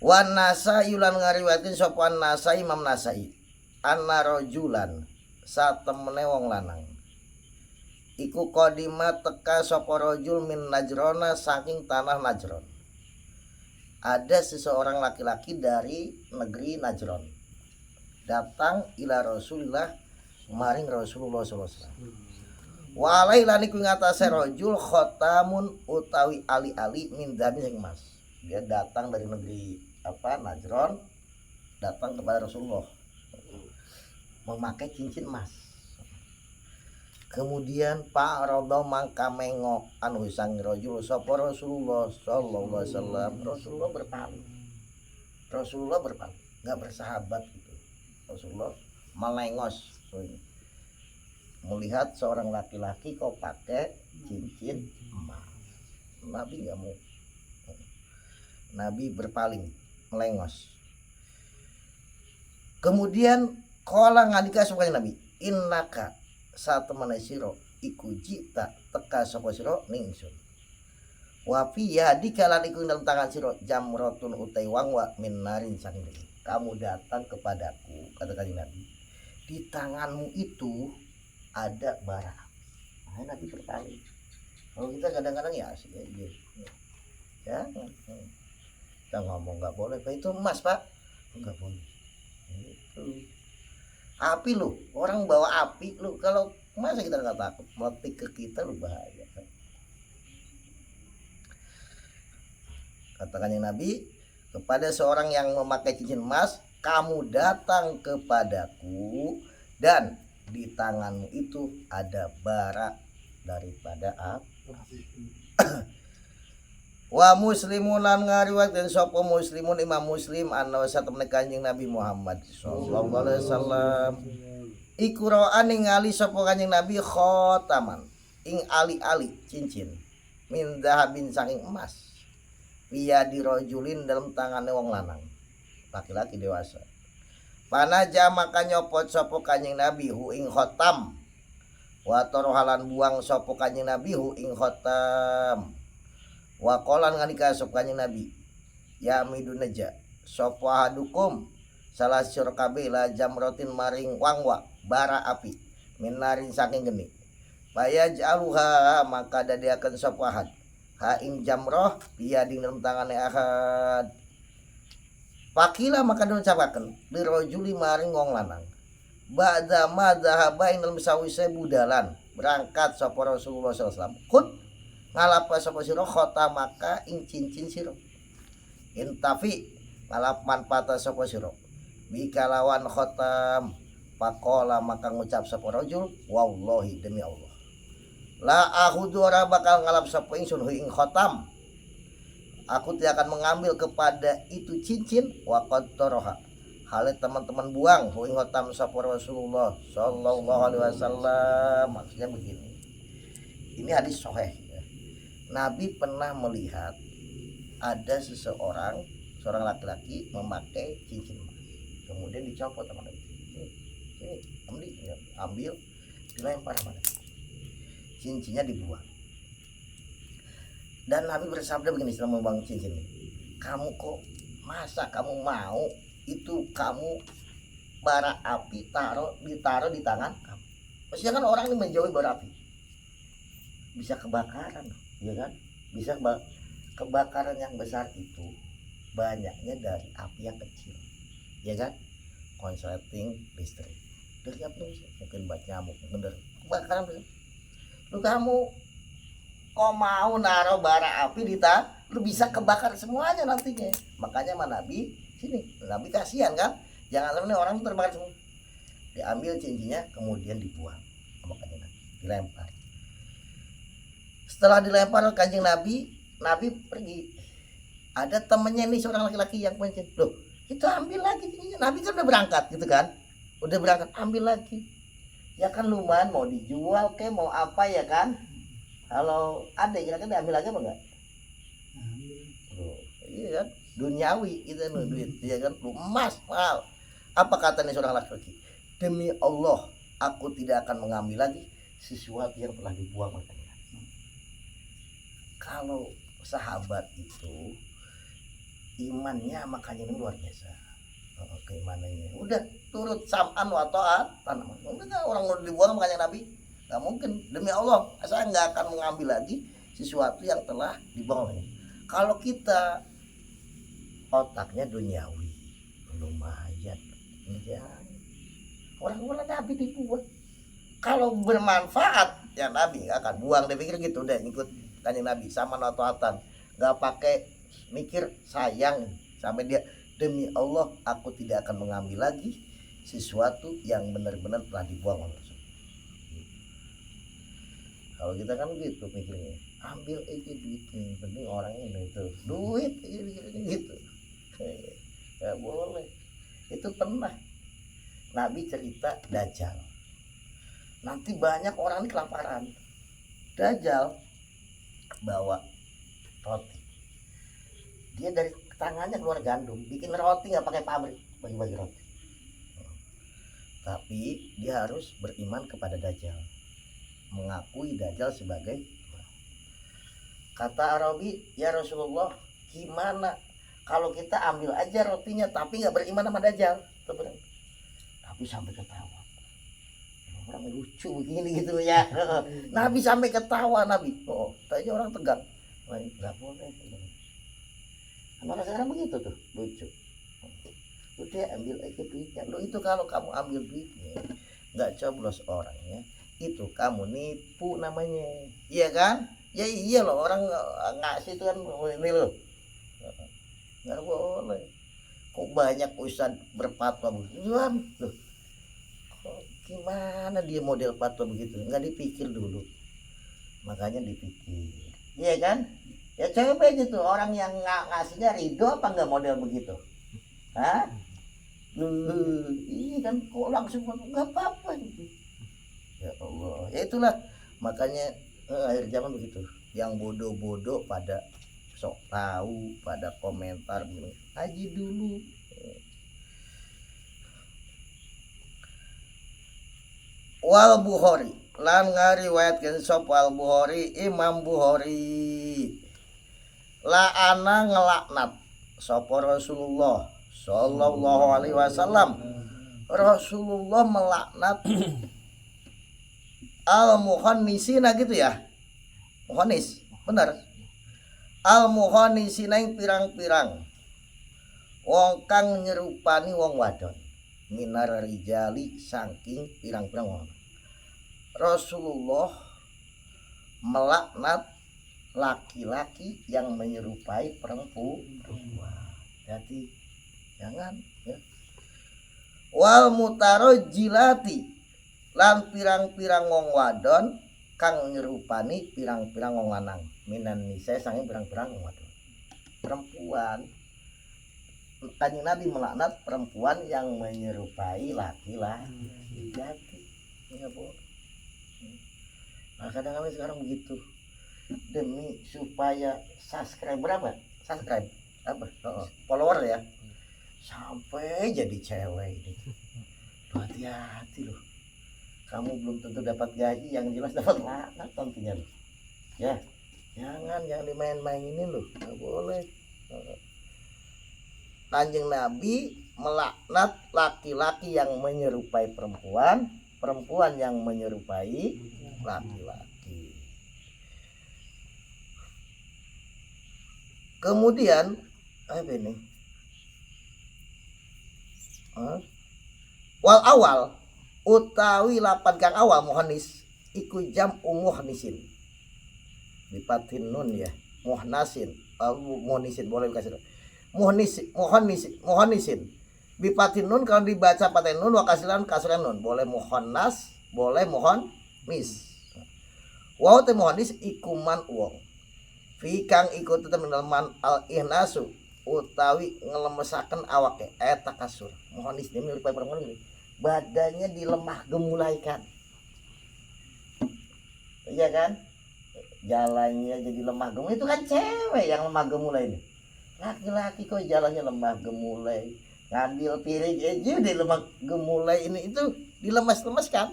Wan Nasai lan ngariwayatin sapa Nasai Imam Nasai anna rajulan satemene wong lanang iku qadima teka sapa rajul min Najrona saking tanah Najron. Ada seseorang laki-laki dari negeri Najron datang ila Rasulillah maring Rasulullah sallallahu alaihi wasallam. Walai lan iku ngatasé rajul khatamun utawi ali-ali min dzabin sing emas. Dia datang dari negeri Najron, datang kepada Rasulullah memakai cincin emas. Kemudian Pak Rodo mangka mengok anu sang rajul sapa Rasulullah sallallahu alaihi wasallam. Rasulullah berpaling, enggak bersahabat gitu. Rasulullah melengos melihat seorang laki-laki kok pakai cincin emas. Nabi nggak mau. Nabi berpaling, melengos. Kemudian kala ngadika supaya Nabi, innaka saat temane sira iku jita teka sapa sira ning ingsun. Wa fi yadika lan iku dalam tangan sira jamratun utai wangwa min narin sanging. Kamu datang kepadaku, kata Kanjeng Nabi. Di tanganmu itu ada bara. Nah, Nabi berpaling. Kalau kita kadang-kadang ya asik aja. Ya, kita ngomong nggak boleh. Pak itu emas pak, nggak boleh. Itu api lu, orang bawa api lu. Kalau masa kita nggak takut meletik ke kita lu bahaya. Katakannya Nabi kepada seorang yang memakai cincin emas, kamu datang kepadaku dan di tanganmu itu ada bara daripada api. Wa muslimun lan ngariwayatkeun sapa muslimun Imam Muslim ana satemene Kanjeng Nabi Muhammad sallallahu alaihi wasallam iku ro'an ningali sapa Kanjeng Nabi khotaman ing ali-ali cincin min dahabin saking emas biya dirojulin dalam tangane wong lanang laki-laki dewasa. Panaja maka nyopot sapa Kanjeng Nabi hu ing khotam wa torohalan buang sapa Kanjeng Nabi hu ing khotam wa qolan ngalika sapa Kanjeng Nabi ya midunaja sapa hadukum salah sira kabeh la jamrotin maring wangwa bara api minarin saking geni bayaj aluha maka dadiakeun sapa had ha ing jamroh biya di dalam tangane ahad. Pakila maka diucapaken dirojuli maring wong lanang. Ba'da ma dhahaba indal misawise budalan berangkat sapa Rasulullah sallallahu alaihi wasallam. Kut ngalapa sapa sira khota maka ing cincin sira. Intafi ngalap manfaat sapa sira. Bikalawan khotam pakola maka ngucap sapa rajul wallahi demi Allah. La ahudu ora bakal ngalap sapa ingsun ing khotam. Aku tidak akan mengambil kepada itu cincin waqad taraha. Hal teman-teman buang ing khotam sapa Rasulullah sallallahu alaihi wasallam. Maksudnya begini. Ini hadis sahih ya. Nabi pernah melihat ada seorang laki-laki memakai cincin emas. Kemudian dicopot sama Nabi. Ini ambil dilempar sama Nabi. Cincinnya dibuang. Dan Nabi bersabda begini setelah membuang cincin ini, kamu kok masa kamu mau itu kamu bara api ditaruh di tangan kamu? Maksudnya kan orang ini menjauhi bara api bisa kebakaran, ya kan? Bisa kebakaran yang besar itu banyaknya dari api yang kecil, ya kan? Konsleting listrik dari api mungkin bat nyamuk, mungkin dari kebakaran besar. Lu kamu kok mau naruh bara api di tangan, lu bisa kebakar semuanya nantinya. Makanya sama Nabi sini, Nabi kasihan kan, jangan sampai orang terbakar semua. Diambil cincinnya kemudian dibuang sama Kanjeng Nabi, dilempar. Setelah dilempar Kanjeng Nabi pergi. Ada temennya nih seorang laki-laki yang punya cincin. Loh, itu ambil lagi cincinnya. Nabi kan udah berangkat gitu kan, udah berangkat ambil lagi. Ya kan lumayan mau dijual kayak mau apa ya kan? Kalau ada kira-kira diambil lagi apa enggak? Oh, iya kan, duniawi itu duit, ya kan, emas mahal. Apa kata nih seorang laki-laki? Demi Allah, aku tidak akan mengambil lagi sesuatu yang telah dibuang oleh Kanjeng. Kalau sahabat itu imannya makanya luar biasa. Keimanannya udah turut sam'an wa ta'at, udah orang udah dibuang makanya Nabi Nggak mungkin, demi Allah saya nggak akan mengambil lagi sesuatu yang telah dibuang. Kalau kita otaknya duniawi, lumayan, ya. Orang-orang Nabi dibuat. Kalau bermanfaat, ya Nabi nggak akan buang. Dia pikir gitu, udah ikut kanjeng Nabi sama notoatan, nggak pakai mikir sayang sampai dia, demi Allah aku tidak akan mengambil lagi sesuatu yang benar-benar telah dibuang oleh Rasul. Kalau kita kan gitu mikirnya, ambil aja duitnya, penting orang ini itu duit gitu. Nggak boleh. Itu pernah Nabi cerita Dajjal. Nanti banyak orang ini kelaparan. Dajjal bawa roti. Dia dari tangannya keluar gandum, bikin roti nggak pakai pabrik, bagi-bagi roti. Tapi dia harus beriman kepada Dajjal, mengakui Dajjal sebagai. Kata Arabi, ya Rasulullah, gimana kalau kita ambil aja rotinya tapi nggak beriman sama Dajjal? Tapi sampai ketawa, orang lucu begini gitu ya. Nabi sampai ketawa Nabi. Tadi orang tegang, nggak boleh. Maka sekarang begitu tuh, lucu. Udah ambil aja duitnya. Lo itu kalau kamu ambil duitnya, nggak coblos orangnya, itu kamu nipu namanya, iya kan? Ya iya loh, orang ngasih itu kan ini loh, nggak boleh. Kok banyak ustad berfatwa begitu loh? Gimana dia model fatwa begitu? Nggak dipikir dulu, makanya dipikir, iya kan? Ya coba aja tuh orang yang ngasihnya ridho apa nggak model begitu? Hah? Iya kan, kok langsung nggak apa-apa gitu. Ya Allah, ya itulah makanya akhir zaman begitu. Yang bodoh-bodoh pada sok tahu, pada komentar bilang haji dulu. Wal Bukhari lan ngariwayatkeun sop Al Bukhari, Imam Bukhari, la ana ngelaknat sapa Rasulullah sallallahu alaihi wasallam. Rasulullah melaknat al muhannisina gitu ya. Muhannis, benar. Al muhannisina yang pirang-pirang wong kang nyerupani wong wadon, minar rijali saking pirang-pirang wong. Rasulullah melaknat laki-laki yang menyerupai perempuan. Jadi jangan ya. Wal mutarojilati lan pirang-pirang wong wadon kang nyerupani pirang-pirang wong lanang, minan nisa sange pirang-pirang wong wadon. Perempuan, kanjeng Nabi melaknat perempuan yang menyerupai laki-laki. Jadi nggak boleh. Nah kadang-kadang sekarang begitu, demi supaya subscribe berapa? Subscribe apa? Follower ya, sampai jadi cewek ini. Hati-hati loh, kamu belum tentu dapat gaji, yang jelas dapat laknat tentunya loh. Ya, jangan dimain-mainin loh, nggak boleh. Kanjeng Nabi melaknat laki-laki yang menyerupai perempuan, perempuan yang menyerupai laki-laki. Kemudian apa ini? Wal awal utawi lapan kang awal muhannis iku jam muhnisin. Dipatin nun ya, muhnasin. Muhnisin boleh dikasih. Muhannisin. Bipatin nun kalau dibaca paten nun wakasilan kasiran nun. Boleh muhannas, boleh muhannis. Wa te muhannis ikuman wong. Fi kang ikut tetep man al ihnasu utawi ngelemesaken awake eta kasur. Muhannis ini mirip perempuan ini. Badannya dilemah gemulaikan. Iya kan? Jalannya jadi lemah gemulai, itu kan cewek yang lemah gemulai ini. Laki-laki kok jalannya lemah gemulai, ngambil piring aja udah lemah gemulai ini, itu dilemas-lemaskan.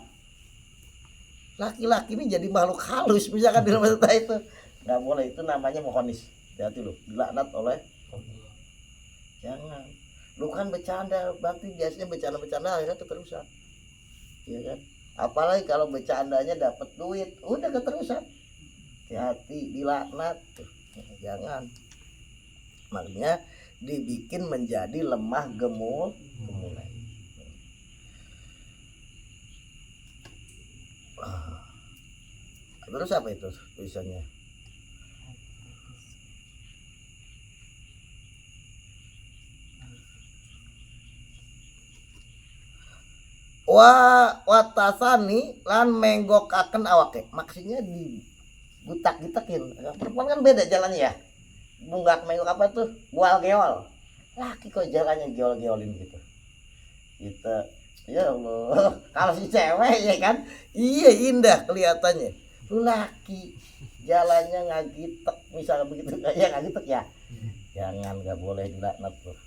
Laki-laki ini jadi makhluk halus misalkan dilemas itu. Nggak boleh, itu namanya muhannis. Hati loh, dilaknat oleh. Jangan. Lu kan bercanda, berarti biasanya bercanda-bercanda akhirnya itu kerusak. Iya kan? Apalagi kalau bercandanya dapat duit, udah keterusan. Hati-hati dilaknat tuh. Jangan. Makanya dibikin menjadi lemah gemulai. Terus apa itu tulisannya? Watasani lan menggokaken awake, maksudnya dibutak-gitakin. Perempuan kan beda jalannya ya, munggak menggok apa tuh, bual geol. Laki kok jalannya geol-geolin gitu ya Allah. Kalau si cewek ya kan, iya indah kelihatannya. Lu laki jalannya ngagitek misalnya begitu, ya ngagitek ya, jangan, nggak boleh dilaknat tuh.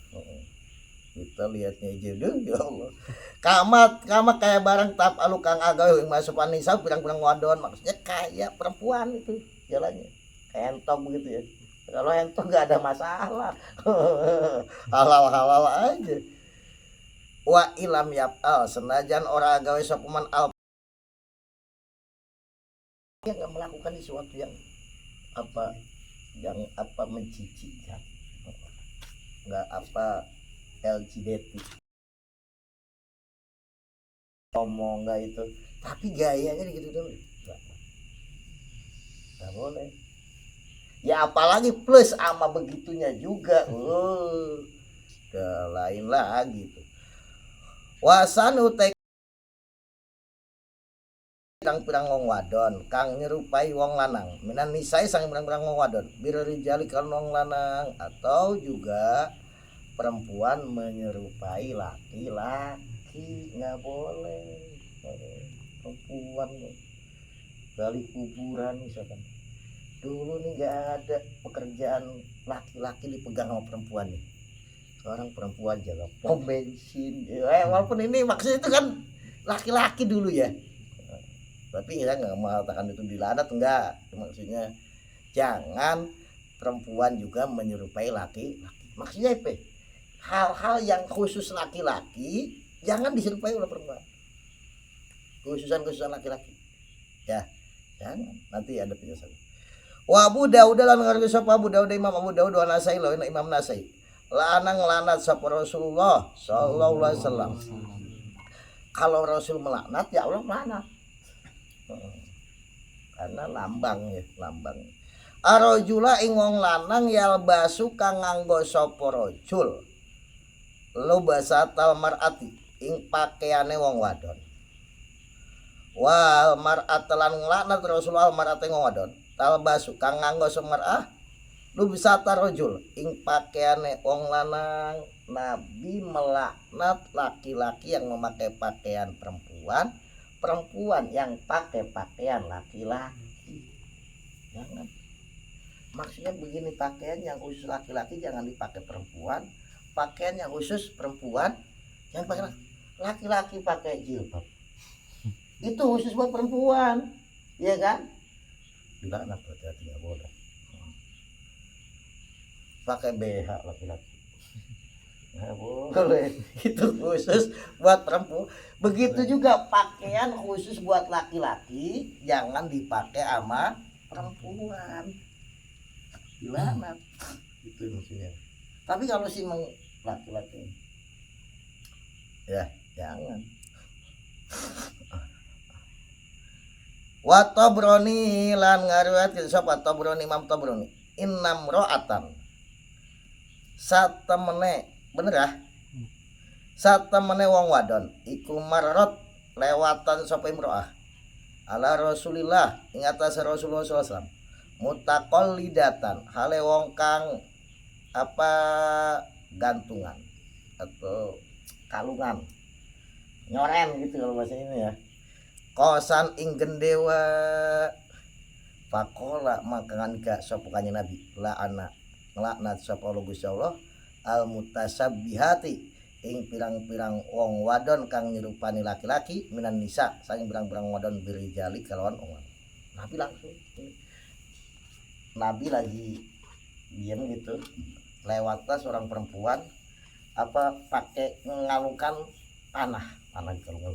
Kita lihatnya aja deh, ya Allah. Kamat kayak barang tap alu kang agawe yang masuk anisa pirang-pirang wadon, maksudnya kayak perempuan itu jalannya kayak entong begitu ya. Kalau entong nggak ada masalah. Halal aja. Wa ilam yapal senajan ora agawe sokuman al yang nggak melakukan sesuatu yang mencicikan, nggak LGBT ngomong nggak itu, tapi gayanya gitu dulu nggak boleh ya, apalagi plus sama begitunya juga. Ke lain lagi tuh. Wasan utek pirang-pirang wong wadon kang nyerupai wong lanang minan nisai sang pirang-pirang wong wadon birijali kan wong lanang, atau juga perempuan menyerupai laki-laki, nggak boleh. Perempuan gali kuburan misalkan, dulu nih nggak ada pekerjaan laki-laki dipegang sama perempuan nih. Seorang perempuan jaga pom bensin, walaupun ini maksudnya itu kan laki-laki dulu ya, tapi kita nggak mengatakan itu dilaknat, enggak. Maksudnya jangan perempuan juga menyerupai laki-laki. Maksudnya apa? Hal-hal yang khusus laki-laki jangan diserupai oleh perempuan. Khususan laki-laki. Ya, jangan. Nanti ada penjelasan. Wa Abu Daud lan ngarti sapa Abu Daud Imam Abu Daud wa Nasai lo Imam Nasai. Lanang lanat sapa Rasulullah sallallahu alaihi wasallam. Kalau Rasul melaknat ya Allah melaknat. Karena lambang ya, lambang. Arojula ing wong lanang yalbasu kang nganggo sapa rajul. Lubasatal mar'ati ing pakaiane wong wadon. Wal mar'atalan laknat Rasulullah mar'ate wong wadon. Talbasu kang nganggo mar'ah lubasatal rajul ing pakaiane wong lanang. Nabi melaknat laki-laki yang memakai pakaian perempuan, perempuan yang pakai pakaian laki-laki. Jangan. Maksudnya begini, pakaian yang khusus laki-laki jangan dipakai perempuan, pakaian yang khusus perempuan yang pakai laki-laki pakai jilbab itu khusus buat perempuan, ya kan? Dilaknat, berarti nggak boleh pakai BH laki-laki, nggak boleh. Itu khusus buat perempuan. Begitu juga pakaian khusus buat laki-laki jangan dipakai sama perempuan, dilaknat. Itu maksudnya. Tapi kalau si laki-laki ya jangan. Wa Tabrani lan ngariwayatkeun sapa Tabrani Imam Tabrani innam ro'atan satemene bener ah satemene wong wadon iku marot lewatan sapa imro'ah ala Rasulillah ing atase Rasulullah sallallahu alaihi wasallam mutaqallidatan hale wong kang gantungan atau kalungan nyoren gitu kalau bahasa ini ya, kosan ing gendewa pakola makangan ka sapa kanjeng Nabi la anak nglaknat sapa Gusti Allah al mutasabbihati ing pirang-pirang wong wadon kang nyerupani laki-laki minan nisa saking pirang-pirang wadon birijali kalawan wong. Nabi langsung Nabi lagi diam gitu, lewatlah seorang perempuan pakai mengalungkan tanah kalau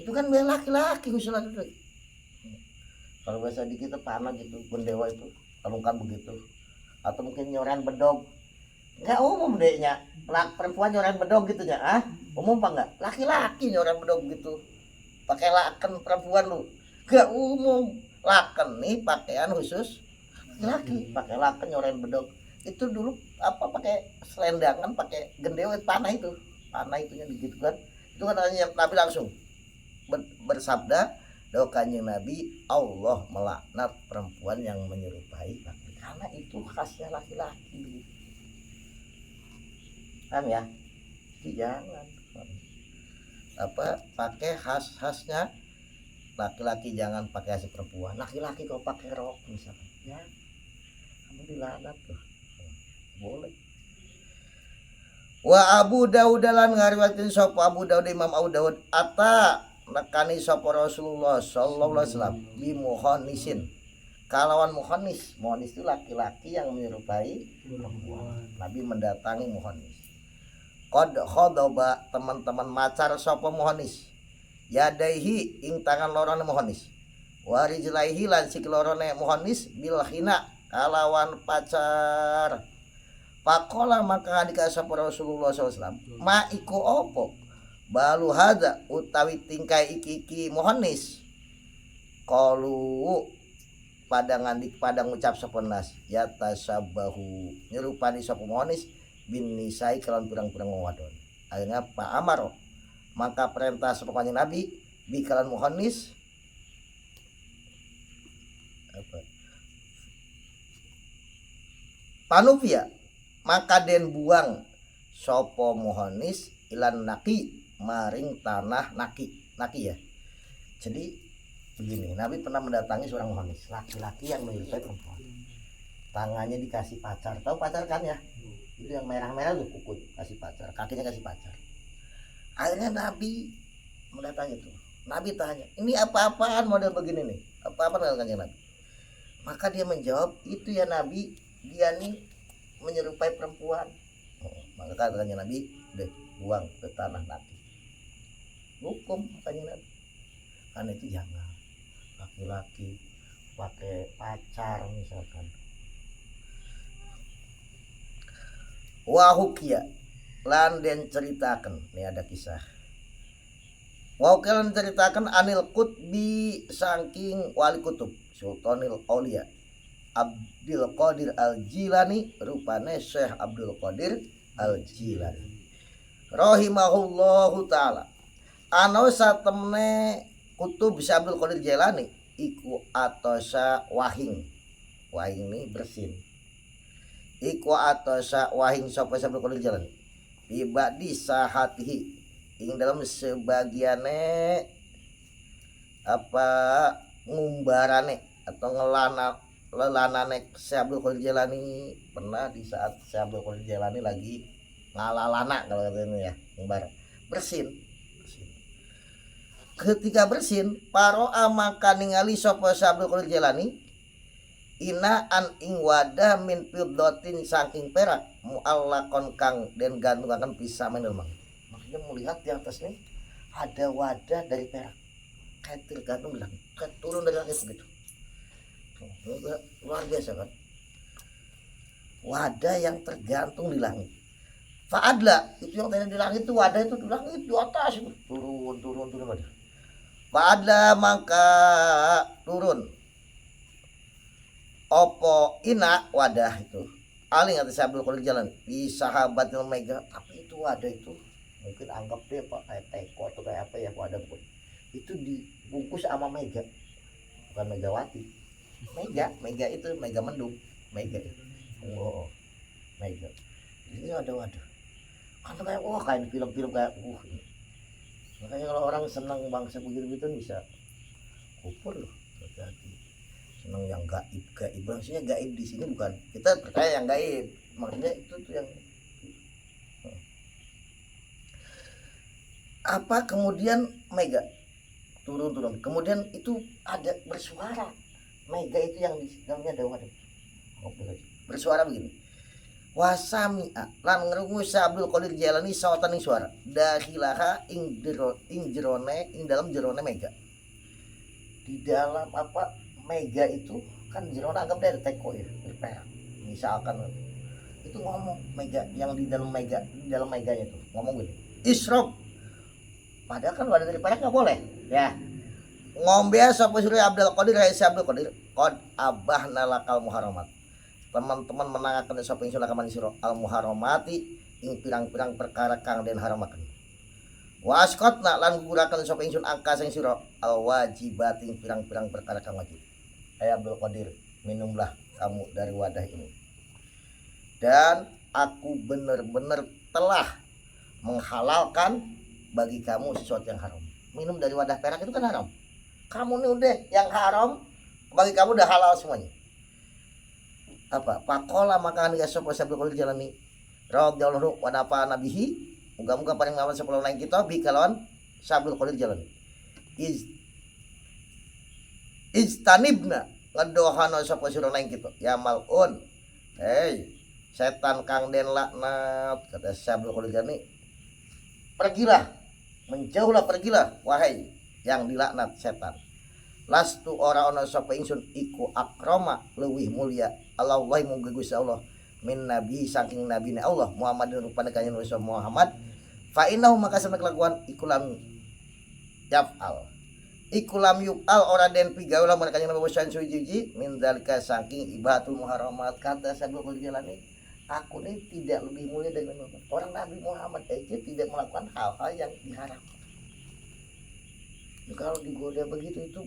itu kan dia laki-laki usul itu. Kalau bahasa di kita panah gitu, bendewa itu kalau kan begitu, atau mungkin nyoran bedog, nggak umum deh nya, perempuan nyoran bedog gitu ya, umum apa nggak? Laki-laki nyoran bedog gitu, pakai laken perempuan lu, nggak umum, laken nih pakaian khusus laki, pakai laken nyoran bedog, itu dulu apa pakai selendangan, pakai gendewa panah itunya gitu kan, itu kan Nabi langsung bersabda. Doanya Nabi, Allah melaknat perempuan yang menyerupai laki, karena itu khasnya laki-laki. Paham ya? Jadi jangan pakai khasnya laki-laki, jangan pakai khas perempuan. Laki-laki kalau pakai rok misalkan, ya kamu dilaknat tuh. Boleh. Wa Abu Daud lan ngariwatin sapa Abu Daud Imam Abu Daud ata nekani sapa Rasulullah sallallahu alaihi wasallam bi muhannisin kalawan muhannis itu laki-laki yang menyerupai perempuan. Nabi mendatangi muhannis. Qad khadaba teman-teman macar sapa muhannis yadaihi ing tangan lorone muhannis wa rijlaihi lan sik lorone muhannis bil khina kalawan pacar. Pakola maka dikasih sapa Rasulullah sallallahu alaihi wasallam ma iku opo balu hada utawi tingkai iki muhannis qalu padang ngucap sapa nas ya tasabahu nyerupani sapa muhannis bin nisai kalawan pirang-pirang wadon. Akhirnya Pak Amar maka perintah sapa kanjeng Nabi bi kalawan muhannis panupia maka den buang sapa muhannis ilan naki maring tanah naki ya. Jadi begini, Nabi pernah mendatangi seorang muhannis laki-laki yang menyerupai perempuan, tangannya dikasih pacar, tahu pacar kan ya, itu yang merah-merah tuh kukut, kasih pacar, kakinya kasih pacar. Akhirnya Nabi mendatangi itu, Nabi tanya, ini apa-apaan model begini nih, apa-apaan kanjeng Nabi? Maka dia menjawab, itu ya Nabi, dia nih menyerupai perempuan. Maka katanya Nabi, deh buang ke tanah naki. Hukum katanya Nabi, karena itu jangan laki-laki pakai pacar misalkan. Wahukia lan den ceritakan, ini ada kisah. Wahukia lan ceritakan anil kutbi saking wali kutub Sultanil Aulia Abdul Qadir Al-Jilani, rupane Syekh Abdul Qadir Al-Jilani rahimahullahu taala. Ana satemene kutub bisa Abdul Qadir Jilani iku atosa wahing ini bersin iku atosa wahing sapa Abdul Qadir Jilani tiba di sahatihi ing dalam sebagiane ngumbarane atau lelanane Abdul Qadir Jilani. Pernah di saat Abdul Qadir Jilani lagi ngalalana kalau katanya ya, ngumbar bersin. Ketika bersin paro maka ningali sapa Abdul Qadir Jilani inaan ing wadah min fiddatin saking perak muallaqon kang den gantungaken bisa menelmang. Maksudnya melihat di atas nih ada wadah dari perak kayak tergantung di langit, turun dari langit begitu. Luar biasa kan, wadah yang tergantung di langit. Fa'adla itu yang tadi di langit itu wadah itu di langit di atas itu turun wadah. Fa'adla maka turun opo ina wadah itu aling atas Abdul Qadir Jalan di sahabatil mega, tapi itu wadah itu mungkin anggap dia kayak teko atau kayak apa ya, wadah pun itu dibungkus sama mega, bukan Megawati. Mega itu mega mendung, mega oh mega ini ada wadah kan kayak kayak film-film kayak makanya kalau orang senang bangsa begitu bisa kupur loh, berarti senang yang gaib maksudnya gaib di sini bukan kita percaya yang gaib, maksudnya itu tuh yang kemudian mega turun kemudian itu ada bersuara. Mega itu yang di dalamnya ada wadah bersuara begini, wasami'a lan ngrungu Abdul Qadir Jailani sawatan ing suara dakhilaha ing jerone ing dalam jerone mega. Di dalam apa mega itu kan jerone anggap dari teko ya berperak misalkan itu ngomong mega yang di dalam meganya itu ngomong gini isrob, padahal kan wadah dari perak nggak boleh ya. Ngombe sapa suri Abdul Qadir Raisi Abdul Qadir qad abahna lakal muharramat, teman-teman menangakan sapa ingsun lakaman sira al muharramati ing pirang-pirang perkara kang den haramaken. Waskotna lan guguraken sapa ingsun angka sing sira al wajibat ing pirang-pirang perkara kang wajib. Hai Abdul Qadir, minumlah kamu dari wadah ini. Dan aku benar-benar telah menghalalkan bagi kamu sesuatu yang haram. Minum dari wadah perak itu kan haram. Kamu nih udah yang haram bagi kamu udah halal semuanya. Apa? Pakola makan ya sapa Abdul Qadir Jailani radhiyallahu wa nafa nabihi muga-muga paring ngawan sepuluh lain kita bi kalawan Abdul Qadir Jailani. Istanibna ngadohana sapa sira lain kita ya malun. Hei setan kang den laknat kata Abdul Qadir Jailani, pergilah, menjauhlah, pergilah wahai yang dilaknat setan. Lastu ora ana sapa ingsun iku akrama leuwih mulia Allahi mung Gusti Allah min nabi saking nabine Allah Muhammadin rupane kanjeng Rasul Muhammad fa innahu maka sak kelakuan ikulam yafal ikulam yufal ora den pigawe lamun kanjeng Nabi suci min zalika saking ibadatul muharramat kata Abdul Qadir Jailani, aku ini tidak lebih mulia dari orang Nabi Muhammad aja tidak melakukan hal-hal yang diharamkan. Kalau digoda begitu itu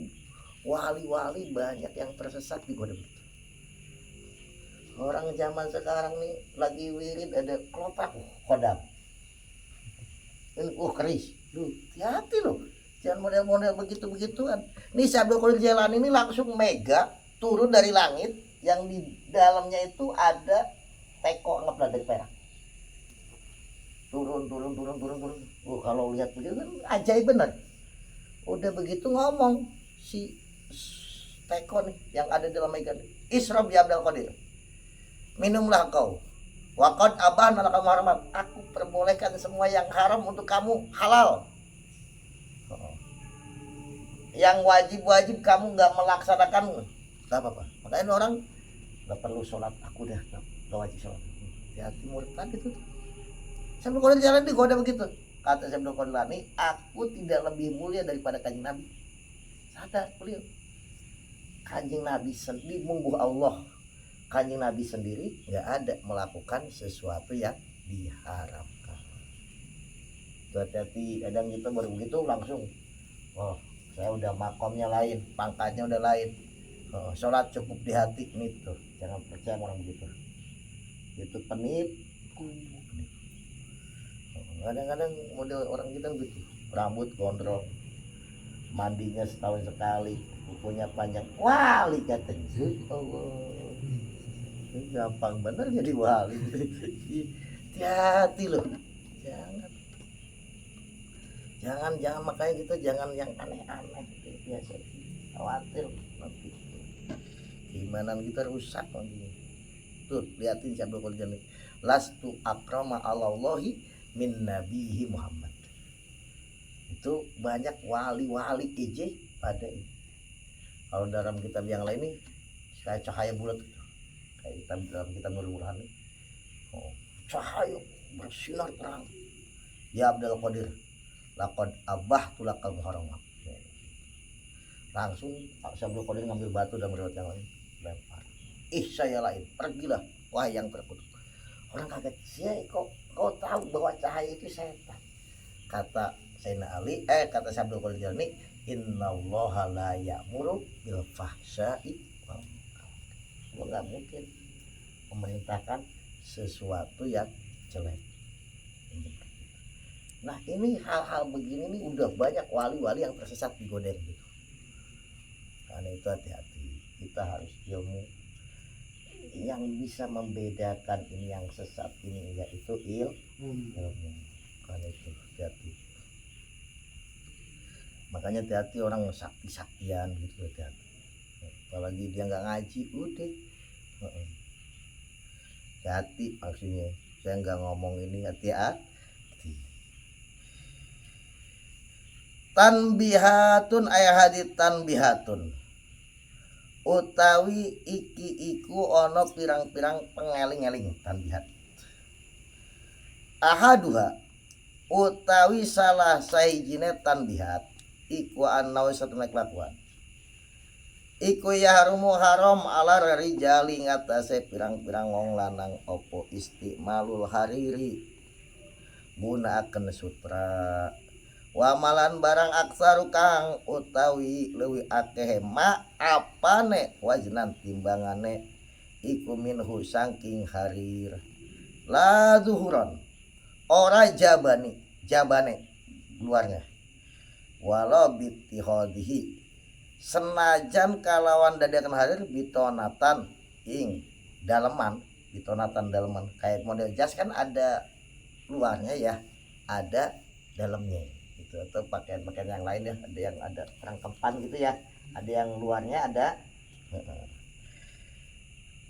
wali-wali banyak yang tersesat digoda begitu. Orang zaman sekarang nih lagi wirid ada kelopak kodam. Keris. Hati-hati loh. Jangan model-model begitu-begituan. Nih Abdul Qadir Jailani ini langsung mega turun dari langit yang di dalamnya itu ada teko anggaplah dari perak. Turun. Kalau lihat begitu kan ajaib bener. Udah begitu ngomong si teko nih yang ada dalam mega isrob ya Abdul Qadir, minumlah kau waqad abahna lakal muharramat, aku perbolehkan semua yang haram untuk kamu halal. Yang wajib kamu nggak melaksanakan nggak apa-apa. Makanya orang nggak perlu sholat, aku udah nggak wajib sholat. Hati murid tadi tuh Abdul Qadir Jailani digoda begitu. Kata Abdul Qadir Jailani, aku tidak lebih mulia daripada kanjeng Nabi. Sadar beliau. Kanjeng Nabi sendiri mungguh Allah. Kanjeng Nabi sendiri nggak ada melakukan sesuatu yang diharamkan. Hati-hati, kadang kita baru begitu langsung, oh saya udah makomnya lain, pangkatnya udah lain. Oh, sholat cukup di hati nih tuh, jangan percaya orang begitu. Itu penipu. Kadang-kadang model orang kita begitu, rambut gondrong, mandinya setahun sekali, kukunya panjang, wali katanya. Allah, ini gampang bener jadi wali. Hati-hati loh, jangan makanya kita jangan yang aneh-aneh biasa, khawatir nanti gimana kita rusak nanti. Tuh liatin Abdul Qadir Jailani, lastu akrama Allahi min nabihi Muhammad. Itu banyak wali-wali ije pada ini. Kalau dalam kitab yang lain nih kayak cahaya bulat gitu. Kayak dalam kitab Nurul Burhan nih. Oh, cahaya bersinar terang. Ya Abdul Qadir, laqad abahtu lakal muharramat. Langsung Abdul Qadir ngambil batu dan berbuat yang lain, lempar. Saya lain, pergilah wahai yang terkutuk. Orang kaget, kau tahu bahwa cahaya itu setan. Kata Sayyidina Ali, kata Abdul Qadir Jailani, innallaha la ya'muru bil fahsya'i wal munkar. Allah nggak mungkin memerintahkan sesuatu yang jelek. Nah ini hal-hal begini nih udah banyak wali-wali yang tersesat digoda gitu. Karena itu hati-hati, kita harus ilmu yang bisa membedakan ini yang sesat ini yaitu ilmu. Karena itu hati-hati. Makanya hati-hati orang sakti-saktian gitu, hati-hati. Apalagi dia nggak ngaji udah. hati maksudnya. Saya nggak ngomong ini hati-hati. Tanbihatun ayah hadit tanbihatun utawi iki iku ono pirang-pirang pengeling-eling tanbihat. Ahaduha utawi salah sahijine tanbihat iku anawi satuna kelakuan iku ya harumu haram ala rijali ngatasé pirang-pirang wong lanang opo istimalul hariri gunaaken sutra wamalan barang aksaru kang utawi leuwih akeh ma apane wajnan timbangane iku minhu saking harir la zuhuron ora jabane luarnya walau bitihadihi senajan kalawan dadakan harir bitonatan ing daleman bitonatan daleman kayak model jas kan ada luarnya ya ada dalamnya gitu atau pakaian-pakaian yang lain ya ada yang ada rangkepan gitu ya ada yang luarnya ada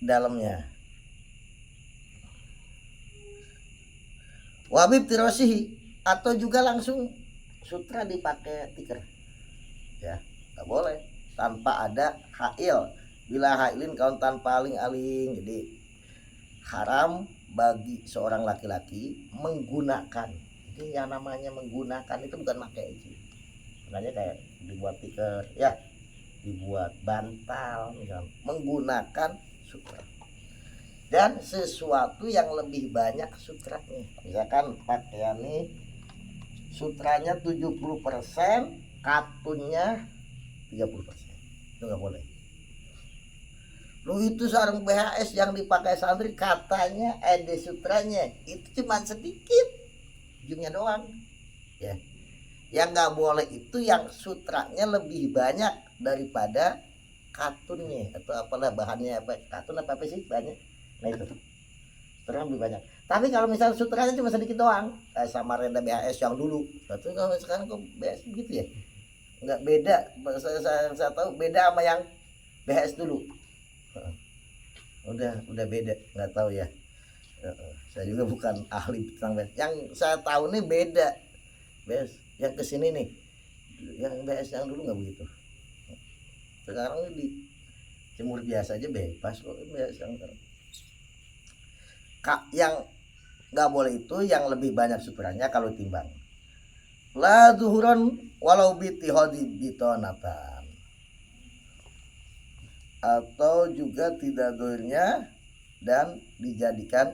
dalamnya wabib tirosihi atau juga langsung sutra dipakai tikar ya nggak boleh tanpa ada hail bila hailin kawan tanpa aling-aling jadi haram bagi seorang laki-laki menggunakan. Jadi yang namanya menggunakan itu bukan pakai itu. Makanya kayak dibuat tikar, ya, dibuat bantal, misalnya menggunakan sutra. Dan sesuatu yang lebih banyak sutranya. Misalkan pakaian ini sutranya 70%, katunnya 30%. Itu nggak boleh. Lu itu sarung BHS yang dipakai santri katanya ada sutranya itu cuma sedikit ujungnya doang ya yang nggak boleh itu yang sutranya lebih banyak daripada katunnya atau apalah bahannya apa katun apa sih banyak nah itu sutranya lebih banyak tapi kalau misalnya sutranya cuma sedikit doang kayak sama renda BHS yang dulu tapi kalau sekarang kok BHS gitu ya nggak beda saya tahu beda sama yang BHS dulu udah beda nggak tahu ya saya juga bukan ahli tentang BS yang saya tahu nih beda BS yang kesini nih yang BS yang dulu nggak begitu sekarang di jemur biasa aja bebas kok BS yang sekarang yang nggak boleh itu yang lebih banyak sutranya kalau timbang la zuhuran walau bitihadi bitonatan atau juga tidak doirnya dan dijadikan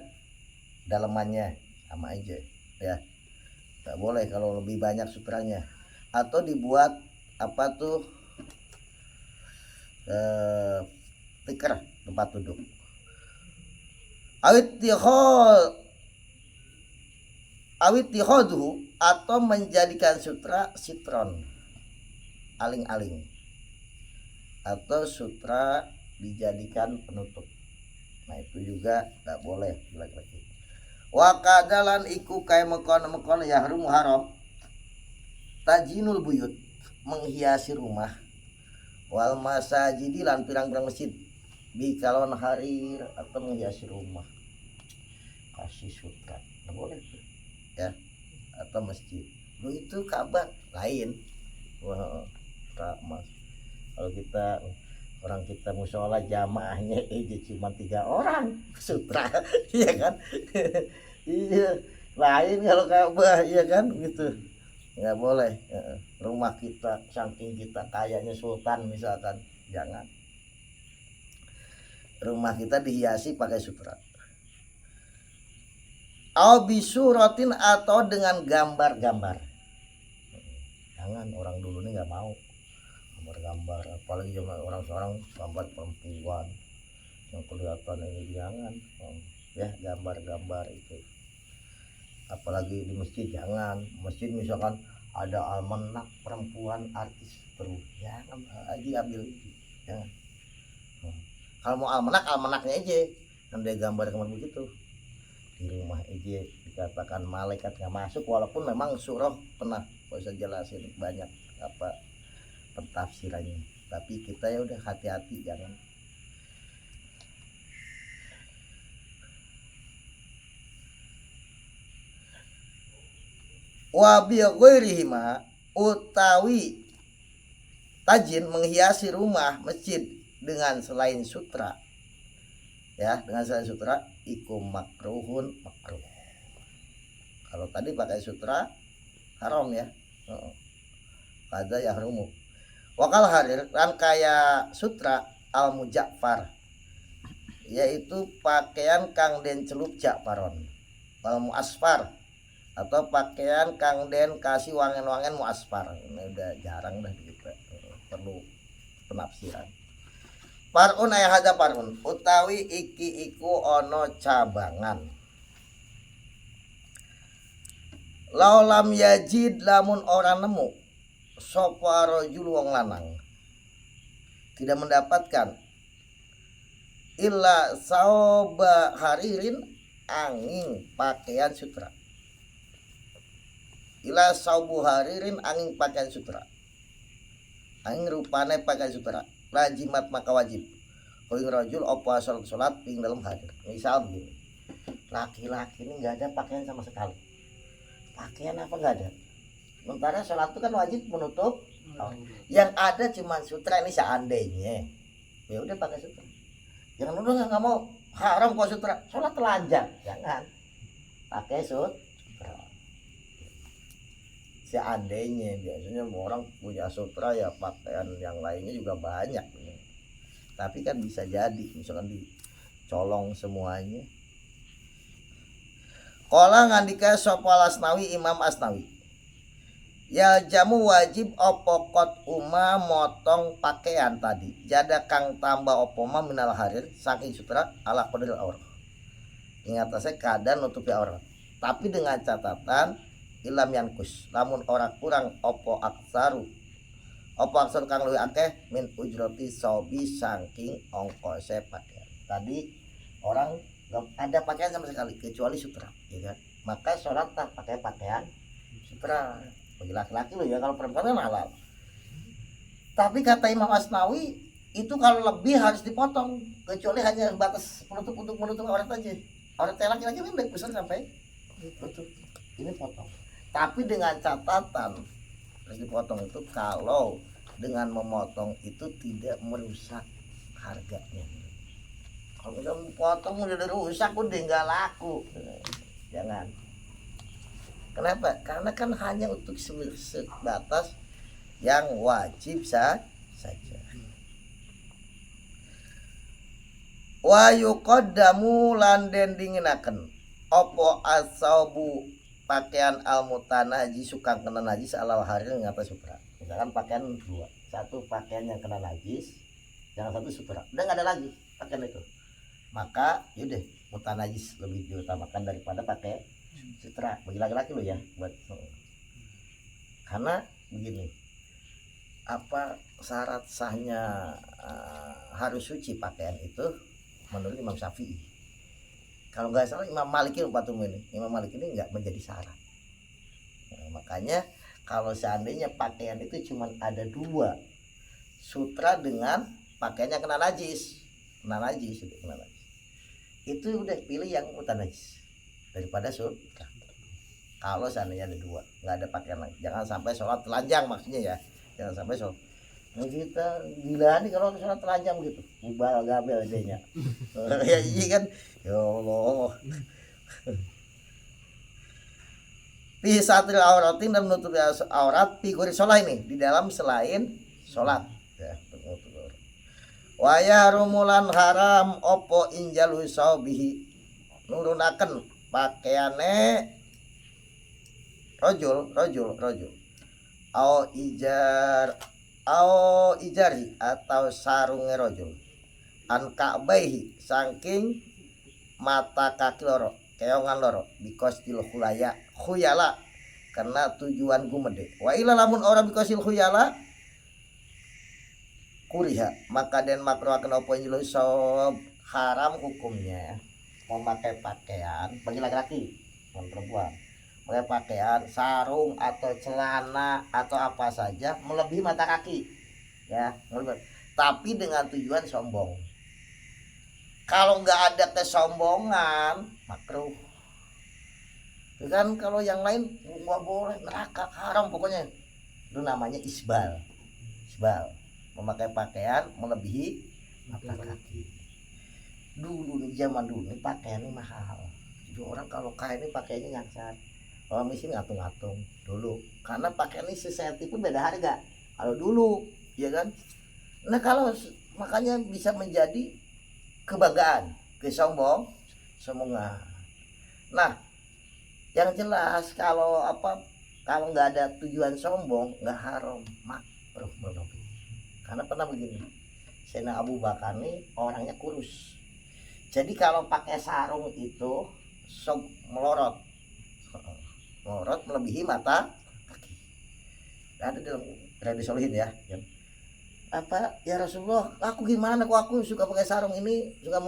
dalemannya sama aja ya tak boleh kalau lebih banyak sutranya atau dibuat apa tuh tikar tempat duduk awit tihodu atau menjadikan sutra sitron aling-aling atau sutra dijadikan penutup nah itu juga tak boleh laki-laki wakadalan iku kaya mekon yahrum haram tajinul buyut menghiasi rumah wal masajidi lan pirang-pirang masjid bi kalon harir atau menghiasi rumah kasih sutra tak boleh ya atau masjid lu itu Ka'bah lain wah mas kalau orang kita mushola jamaahnya cuma 3 orang sutra iya kan iya lain kalau Ka'bah iya kan gitu nggak boleh rumah kita saking kita kayaknya sultan misalkan jangan rumah kita dihiasi pakai sutra au bisuratin atau dengan gambar-gambar jangan orang dulu nih nggak mau gambar apalagi cuma orang gambar perempuan yang kelihatan ini jangan ya gambar-gambar itu apalagi di masjid jangan masjid misalkan ada almanak perempuan artis terus jangan aja ambil jangan kalau mau almanaknya aja ada gambar begitu di rumah aja dikatakan malaikat nggak masuk walaupun memang surah pernah bisa jelasin banyak apa pentafsirannya tapi kita ya udah hati-hati jangan wa bi ghairihima utawi tajin menghiasi rumah masjid dengan selain sutra, ya, dengan selain sutra iku makruhun makruh. Kalau tadi pakai sutra haram ya, kada yahrumu. Wakal harir kan kaya sutra al mujaffar, yaitu pakaian kang den celup jakfaron, wal muasfar atau pakaian kang den kasih wangen-wangen muasfar. Ini udah jarang dah kita, perlu penafsiran. Parun aya hada parun utawi iki iku ono cabangan. Laulam yajid lamun orang nemu sapa rajul wong lanang tidak mendapatkan illa sauba haririn angin pakaian sutra. Ila saubu haririn angin pakaian sutra. Angin rupane pakaian sutra. Lajimat maka wajib. Koing rajul apa salat ping dalam hadir. Misal begini. Laki-laki ini enggak ada pakaian sama sekali. Pakaian apa enggak ada? Sementara salat itu kan wajib menutup. Yang ada cuma sutra ini seandainya. Ya udah pakai sutra. Jangan udah enggak mau haram kok sutra. Salat telanjang. Jangan. Pakai sutra. Seandainya biasanya orang punya sutra ya pakaian yang lainnya juga banyak, tapi kan bisa jadi misalkan dicolong semuanya. Kala ngandika sapa Asnawi Imam Asnawi, ya jamu wajib opo kot uma motong pakaian tadi jada kang tambah opo ma minal harir saking sutra ala qadril aurah, ingat saya keadaan nutupi aurat, tapi dengan catatan ilam yankus lamun orang kurang opo aksaru kang luwih akeh min ujroti sobi saking ongkose pakaian. Tadi orang gak ada pakaian sama sekali kecuali sutra, ya kan? Maka sholat tak pakai pakaian sutra bagi laki-laki loh ya, kalau perempuan kan halal. Tapi kata Imam Asnawi itu kalau lebih harus dipotong, kecuali hanya batas menutup untuk menutup aurat aja. Aurat laki-laki kan besar sampai tutup, ini potong. Tapi dengan catatan harus dipotong itu kalau dengan memotong itu tidak merusak harganya. Kalau udah potong udah rusak udah nggak laku, jangan. Kenapa? Karena kan hanya untuk sebatas yang wajib saja. Wa yuqaddamu lan den dinginaken opo asabu pakaian al-mutanajis suka kena najis alal harir ngata sutra. Misalkan pakaian dua, satu pakaian yang kena najis, yang satu sutra. Udah nggak ada lagi pakaian itu. Maka yaudah mutanajis lebih diutamakan daripada pakai sutra. Bagi laki-laki lo ya, buat. Karena begini, apa syarat sahnya harus suci pakaian itu menurut Imam Syafi'i. Kalau nggak salah Imam Malik ini Imam Malik ini nggak menjadi syarat. Nah, makanya kalau seandainya pakaian itu cuma ada dua, sutra dengan pakaiannya kena najis, itu udah pilih yang mutanajis daripada sutra. Kalau seandainya ada dua, nggak ada pakaian lagi, jangan sampai sholat telanjang maksudnya ya, jangan sampai sholat. Nah, kita gila nih kalau sholat telanjang begitu, mubal gabel adanya. Ya iya kan, ya Allah. Fi satril auratin dan menutupi aurat figuri sholat ini di dalam selain sholat. Ya, waya rumulan haram opo injal husaubihi nurunaken pakaiane rojul au ijari atau sarunge rojul an ka'baihi saking mata kaki loro keongan loro bikosil khuyala karena tujuan gumede. Wa ila lamun orang bikosil khuyala kuriha maka den makruhaken apa njelu sob haram hukumnya memakai pakaian bagi laki-laki dan perempuan, pakai pakaian sarung atau celana atau apa saja melebihi mata kaki ya, tapi dengan tujuan sombong. Kalau nggak ada kesombongan makruh. Kan kalau yang lain nggak boleh, neraka, haram pokoknya. Itu namanya isbal. Isbal, memakai pakaian melebihi mata kaki. Dulu nih, zaman dulu nih pakaian ini mahal. Jadi orang kalau kaya ini pakaiannya nyangsar. Kalau miskin ngatung-ngatung dulu. Karena pakaian ini sesenti pun beda harga. Kalau dulu, ya kan. Nah kalau makanya bisa menjadi kebanggaan, kesombong, semongan. Nah, yang jelas kalau nggak ada tujuan sombong nggak haram, makruh menurut. Karena pernah begini, Sayyidina Abu Bakar nih orangnya kurus. Jadi kalau pakai sarung itu melorot, melorot melebihi mata kaki. Ada dalam Riyadhus Shalihin ya. Ya Rasulullah, aku gimana kok aku suka pakai sarung ini, suka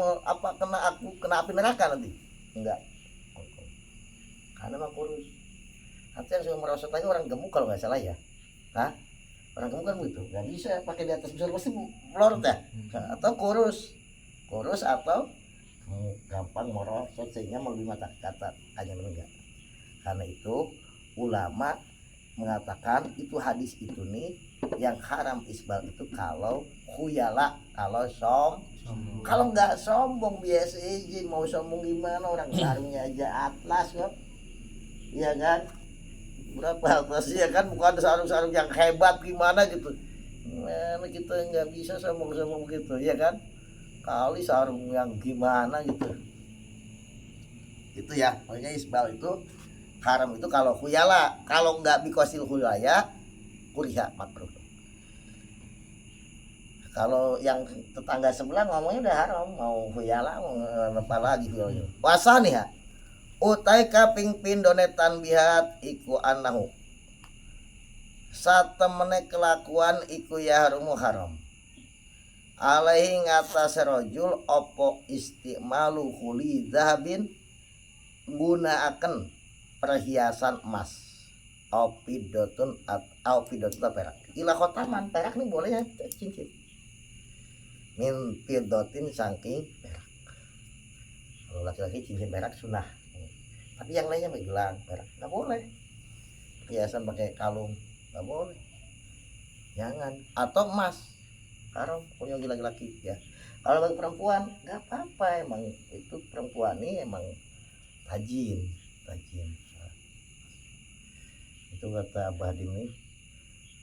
kena api neraka nanti? Enggak, karena memang kurus. Atau yang suka merosot lagi orang gemuk kalau nggak salah ya. Orang gemuk kan begitu, nggak bisa pakai di atas besar pasti melorot ya. Atau kurus atau gampang merosot sehingga melebihi mata kata hanya menenggak. Karena itu ulama mengatakan itu hadis itu nih yang haram isbal itu kalau khuyala, kalau kalau nggak sombong biasa aja. Mau sombong gimana, orang sarungnya aja atlas kok, iya kan, berapa atlas ya kan, bukan sarung-sarung yang hebat gimana gitu. Mana kita nggak bisa sombong-sombong gitu, ya kan, kali sarung yang gimana gitu. Itu ya, makanya isbal itu haram itu kalau khuyala. Kalau nggak bikosil khuyaya kuriha, makruh. Kalau yang tetangga sebelah ngomongnya udah haram, mau khuyala mau apa lagi khuyala. Puasa nih ya, utai kaping pindonetan bihat iku anahu satemene kelakuan iku ya haram. Alaihi ngatas rojul opo istimalu khuli zahabin, gunaaken perhiasan emas, opidotun perak. Ila khotaman, perak nih bolehnya cincin. Min fidotin saking perak. Kalau laki-laki cincin perak sunnah. Tapi yang lainnya gelang perak nggak boleh. Perhiasan pakai kalung nggak boleh. Jangan. Atau emas haram punya laki-laki ya. Kalau bagi perempuan nggak apa-apa, emang itu perempuan nih emang tajin. Itu kata Abah Dini,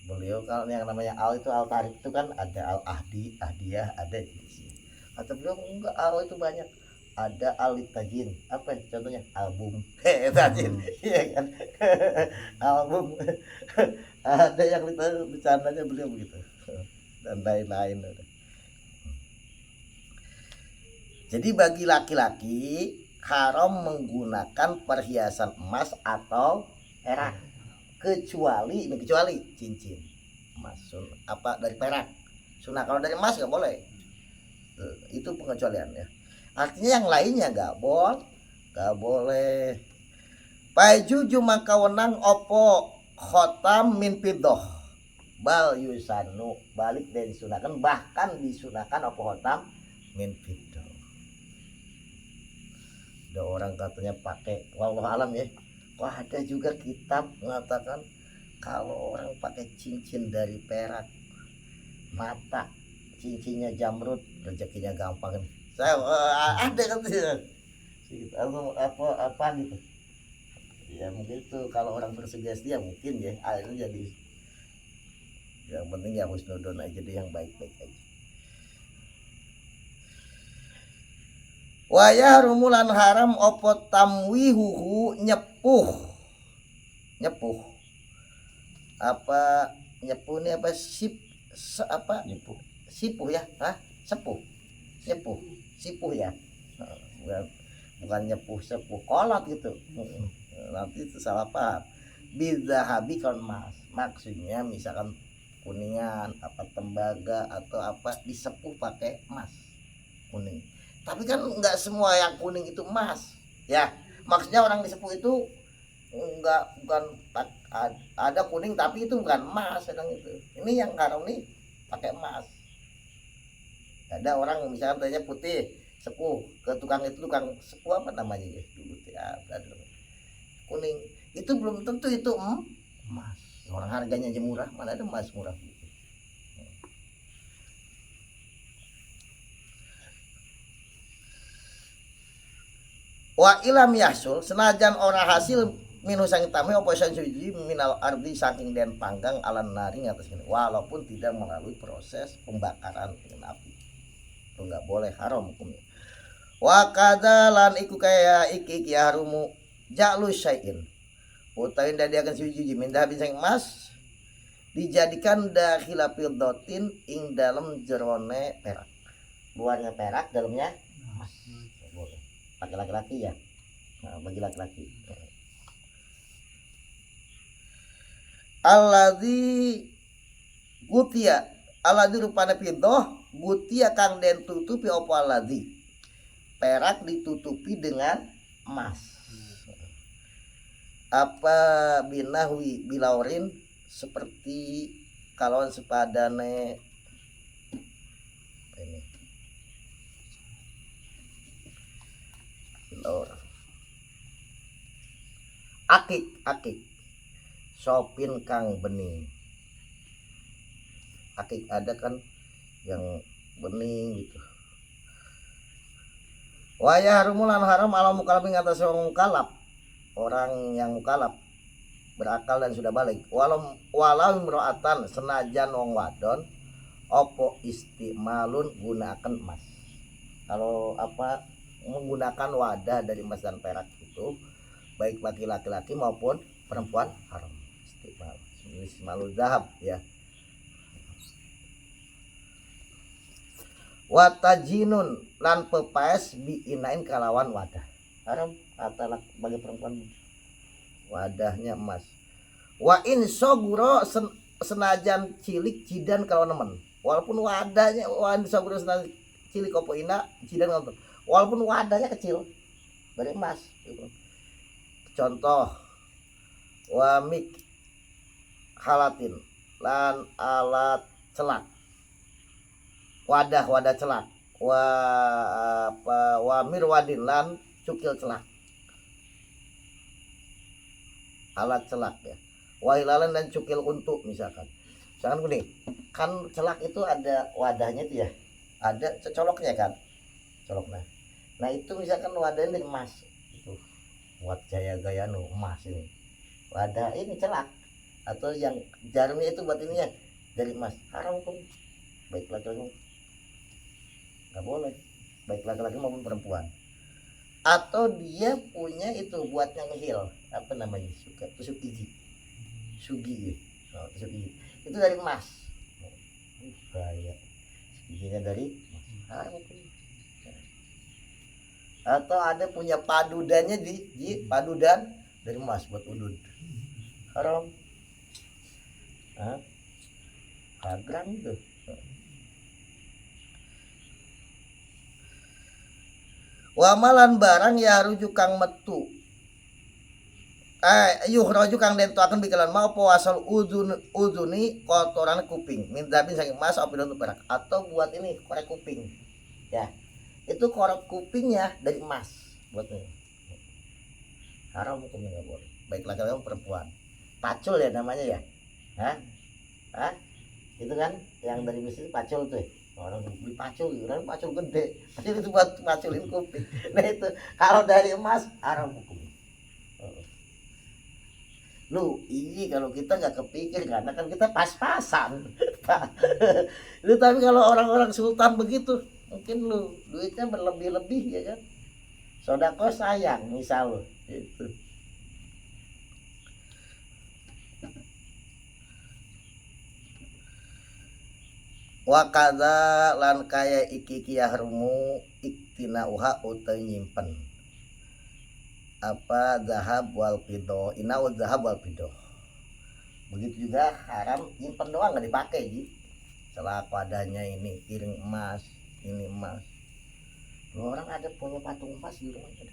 beliau kalau yang namanya al itu al tarik itu kan ada al ahdi, ahdiyah, ada isi. Kata beliau enggak, al itu banyak, ada al tajin. Apa contohnya? Album tajin, iya kan. Album ada yang bercandanya beliau begitu dan lain-lain. Jadi bagi laki-laki haram menggunakan perhiasan emas atau perak, kecuali cincin emas dari perak sunnah. Kalau dari emas nggak boleh, itu pengecualian ya. Artinya yang lainnya nggak boleh. Pajuju maka wenang opo khotam min fiddah bal yusanu, balik dan disunahkan, bahkan disunahkan opo khotam min fiddah. Ada orang katanya pakai, wallahu alam ya. Wah, ada juga kitab mengatakan kalau orang pakai cincin dari perak, mata cincinnya jamrud, rezekinya gampang. Saya ada kan apa gitu. Ya mungkin itu kalau orang bersugesti ya mungkin ya akhirnya jadi, yang penting ya husnudon aja deh, yang baik-baik aja. Waya rumulan haram opo tamwihuhu, nyepuh apa nyepuh ini apa sipuh ya, sipuh ya, bukan nyepuh sepuh kolot gitu. Nanti itu salah paham. Bizahabi kan emas, maksudnya misalkan kuningan apa tembaga atau apa disepuh pakai emas kuning. Tapi kan nggak semua yang kuning itu emas ya, maksudnya orang disepuh itu bukan ada kuning tapi itu bukan emas. Sedang itu ini yang haram nih pakai emas. Ada orang misalnya tanya putih sepuh ke tukang sepuh apa namanya ya dulu ada kuning, itu belum tentu itu emas. Orang harganya aja murah, mana ada emas murah. Wa ilam yasul, senajan orang hasil minus sang tame apa sang suci minal ardi saking den panggang alan nari atas ini, walaupun tidak melalui proses pembakaran dengan api, itu nggak boleh, haram hukumnya. Wa kadalan iku kaya iki harumu ja'lu syai'in utawi ndadiaken suci min dahabin sang emas dijadikan dakhila fiddatin ing dalam jerone perak, luarnya perak dalamnya emas. Boleh bagi laki-laki ya, nah, bagi laki-laki. Alladzi gutia alladzi rupane fiddah gutia kang den tutupi apa alladzi, perak ditutupi dengan emas. Apa binahwi bilaurin, seperti kalauan sepadane ini bilaur akik sopin kang bening. Akik ada kan yang bening gitu. Waya harumulan haram alam mukalaf ing atas orang mukalaf, orang yang mukalaf berakal dan sudah balik. Walau imro'atan, senajan wong wadon opo istimalun gunakan emas. Kalau apa menggunakan wadah dari emas dan perak itu baik laki-laki maupun perempuan haram. Istimalul zahab ya. Watajinun lan pepaes biinain kalawan wadah haram atau bagi perempuan, wadahnya emas. Wa in soguro senajan cilik cidan kalau nemen, walaupun wadahnya wa in soguro senajan cilik opo ina cidan kalau walaupun wadahnya kecil dari emas gitu. Contoh wa mik halatin lan alat celak, wadah celak, wa mirwadin lan cukil celak, alat celak ya. Wahilalan dan cukil untuk misalkan gini kan, celak itu ada wadahnya itu ya, ada coloknya kan, coloknya. Nah itu misalkan wadahnya dari emas, itu buat gaya-gaya emas ini, wadah ini celak, atau yang jarumnya itu buat ininya dari emas, haram pun baik laki-laki, nggak boleh baik laki-laki maupun perempuan. Atau dia punya itu buat ngehil, apa namanya, tusuk gigi, sugi ya, tusuk gigi itu dari emas, kayak giginya dari emas, haram pun. Atau ada punya padudannya di padudan dari emas buat udun, haram. Hagram itu. Wamalan barang ya rujuk kang metu yuhraju kang den tuakeun bikalan mau apa asal uzuni kotoran kuping mintabin saking emas apa dan perak, atau buat ini korek kuping ya, itu korek kupingnya dari emas buatnya, haram hukumnya, nggak boleh baik laki-laki maupun perempuan. Pacul ya namanya ya, itu kan yang dari Mesir pacul tuh, orang beli pacul, orang pacul gede, pacul itu buat paculin kuping. Nah itu kalau dari emas haram hukumnya. Lu ini kalau kita nggak kepikir karena kan kita pas-pasan. Lu tapi kalau orang-orang sultan begitu, mungkin lu duitnya berlebih-lebih ya kan, sodako sayang misal lu itu. Wakada lan kaya iki yahrumu iktina uha utai nyimpen apa zahab wal fido, inau zahab wal fido. Begitu juga haram nyimpen doang nggak dipakai ji. Setelah padanya ini piring emas, ini emas. Orang ada punya patung emas di rumahnya,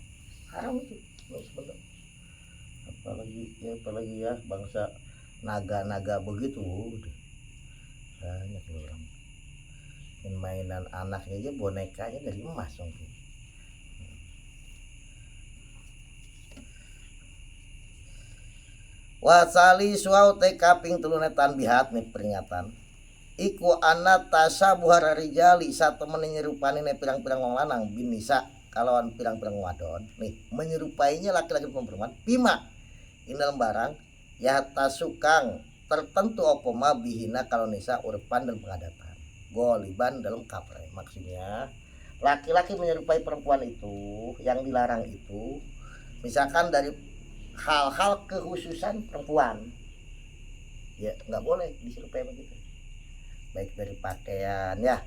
haram itu sebenarnya. Apalagi ya bangsa naga-naga begitu, banyak orang. Mainan anaknya aja bonekanya dari emas mungkin. Wasali suau te kaping tulunetan bihat nih peringatan. Iku anna tasabuhar rijali satu menyerupani ne pirang-pirang wong lanang binisa kalawan pirang-pirang wadon. Nih menyerupainya laki-laki perempuan bima ini dalam barang ya tasukang tertentu opoma bihina kalau nisa urpan dan pengadatan. Goliban dalam kapre maksudnya laki-laki menyerupai perempuan itu yang dilarang itu misalkan dari hal-hal kekhususan perempuan ya nggak boleh diserupai begitu, baik dari pakaian ya,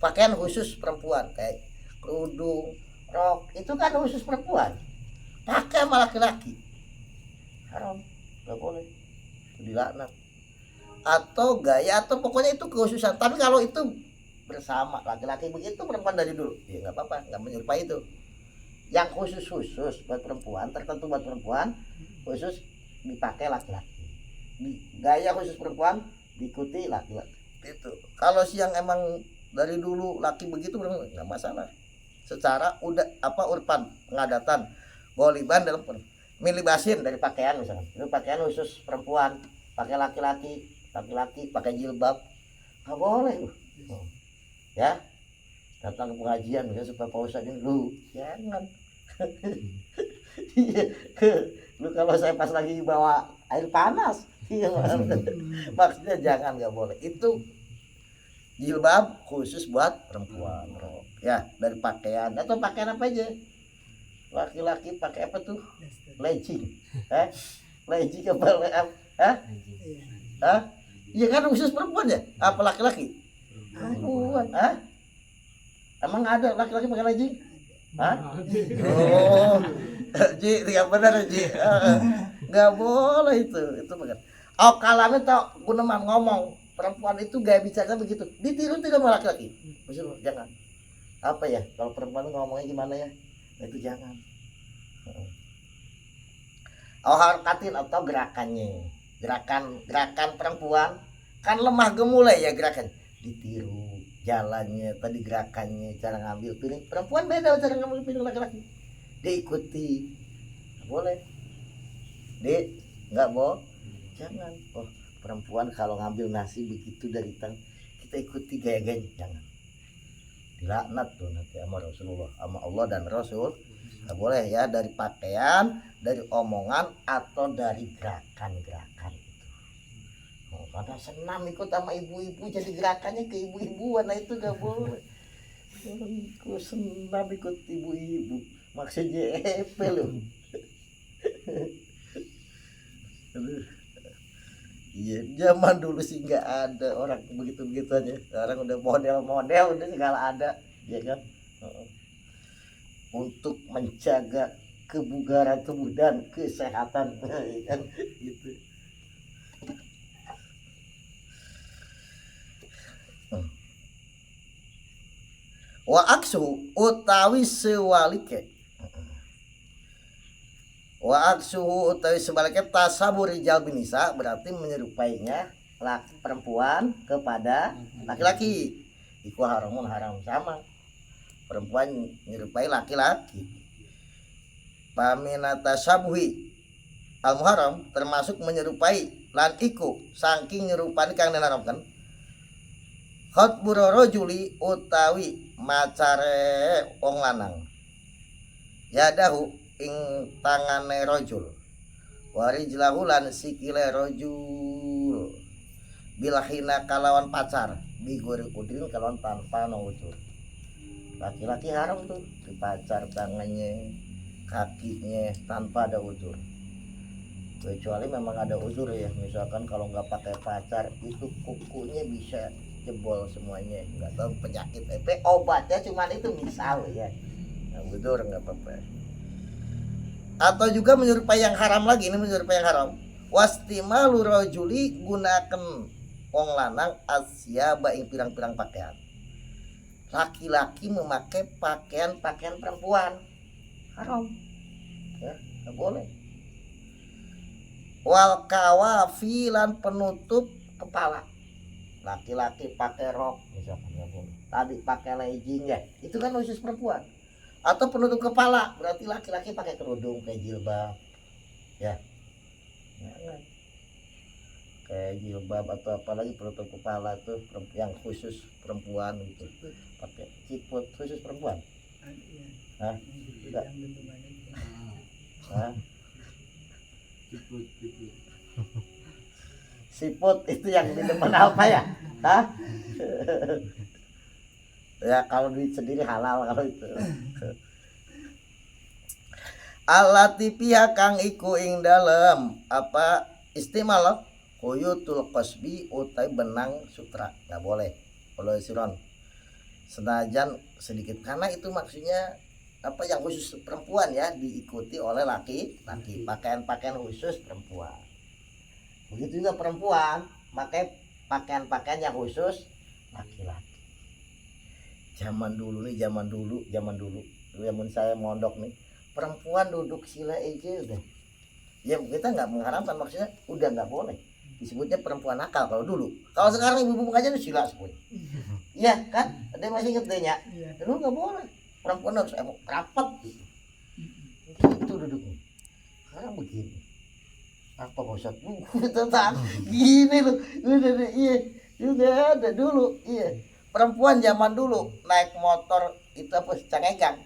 pakaian khusus perempuan kayak kerudung, rok itu kan khusus perempuan, pakai sama laki-laki haram, nggak boleh, dilaknat. Atau gaya atau pokoknya itu kekhususan, tapi kalau itu bersama laki-laki begitu perempuan dari dulu ya nggak apa-apa, nggak menyerupai itu. Yang khusus buat perempuan, tertentu buat perempuan, khusus dipakai laki-laki. Gaya khusus perempuan diikuti laki-laki. Itu. Kalau siang emang dari dulu laki begitu nggak masalah. Secara udah urpan pengadatan, goliban dalam milibasin dari pakaian misalnya. Itu pakaian khusus perempuan, pakai laki-laki pakai jilbab, nggak boleh ya. Datang ke pengajian ya supaya Pak Ustadz ini lu jangan lu kalau saya pas lagi bawa air panas maksudnya jangan, nggak boleh. Itu jilbab khusus buat perempuan ya, dari pakaian atau pakaian apa aja. Laki-laki pakai apa tuh, legging legging apa iya kan khusus perempuan ya, apa laki-laki perempuan emang ada laki-laki pakai legging? Oh, Ji, tidak benar Ji. Nggak boleh itu benar. Oh, kalau tau gunaman ngomong perempuan itu gaya bicaranya begitu, ditiru tidak sama laki-laki. Maksudnya jangan. Apa ya? Kalau perempuan ngomongnya gimana ya? Nah, itu jangan. Oh, harakatin atau gerakannya. Gerakan perempuan kan lemah gemulai ya gerakan. Ditiru jalannya, tadi gerakannya, cara ngambil piring perempuan beda cara ngambil piring laki-laki, diikuti boleh, nggak boleh, jangan. Oh perempuan kalau ngambil nasi begitu dari tang kita ikuti gaya-gayanya, jangan, dilaknat tuh nanti sama Rasulullah, sama Allah dan Rasul. Nggak boleh ya, dari pakaian, dari omongan atau dari gerakan-gerakan. Pada senam ikut sama ibu-ibu jadi gerakannya ke ibu-ibuan, nah itu gak boleh. Ikut senam ikut ibu-ibu maksudnya loh. Iya zaman dulu sih nggak ada orang begitu-begitu aja, sekarang udah model-model udah segala ada ya kan, untuk menjaga kebugaran tubuh dan kesehatan kan gitu. Wa aksu utawi sewalike, wa aksu utawi sebaliknya tasabur rijal binisa berarti menyerupainya perempuan kepada laki-laki. Iku haramun haram, sama perempuan menyerupai laki-laki. Paminata sabuhi al muharam termasuk menyerupai lan iku saking nyerupani kang diharamkan. Khotbur rajuli utawi macare wong lanang, yadahu ing tangane rajul, warijlahu lan sikile rajul, bilahina kalawan pacar, biguri udin kalawan tanpa nujur. Laki-laki haram tuh dipacar tangannya, kakinya tanpa ada uzur, kecuali memang ada uzur ya, misalkan kalau nggak pakai pacar itu kukunya bisa jebol semuanya, nggak tahu penyakit obatnya cuman itu misal ya, nah, uzur nggak apa-apa. Atau juga menyerupai yang haram lagi, ini menyerupai yang haram, wastimalu rajuli gunakan wong lanang asyaba ing pirang-pirang pakaian, laki-laki memakai pakaian perempuan haram ya, nggak boleh. Wal kawafilan penutup kepala, laki-laki pakai rok misalkan nggak boleh, tadi pakai legging ya itu kan khusus perempuan. Atau penutup kepala berarti laki-laki pakai kerudung kayak jilbab ya, pakai jilbab atau apalagi penutup kepala tuh yang khusus perempuan gitu, pakai ciput khusus perempuan. Hah? Enggak. Hah? Siput itu yang di depan apa ya? Hah? Ya kalau duit sendiri halal kalau itu. Alati pihak kang iku ing dalem apa istimal kuyutul qasbi utai benang sutra nggak boleh kalau siron senajan sedikit karena itu maksudnya apa yang khusus perempuan ya diikuti oleh laki-laki pakaian-pakaian khusus perempuan. Begitu juga perempuan pakai pakaian-pakaian yang khusus laki-laki. Zaman dulu zaman saya mondok nih, perempuan duduk sila aja udah. Ya kita nggak mengharamkan maksudnya udah nggak boleh. Disebutnya perempuan nakal kalau dulu. Kalau sekarang ibu-ibu aja tuh sila sebut. Iya kan? Ada masih inget deh ya. Dulu nggak boleh. Perempuan harus rapat gitu. Gitu duduknya. Sekarang begini. Apa maksud tentang gini loh. Udah iya. Udah ada dulu. Iya. Perempuan zaman dulu naik motor itu apa cengengang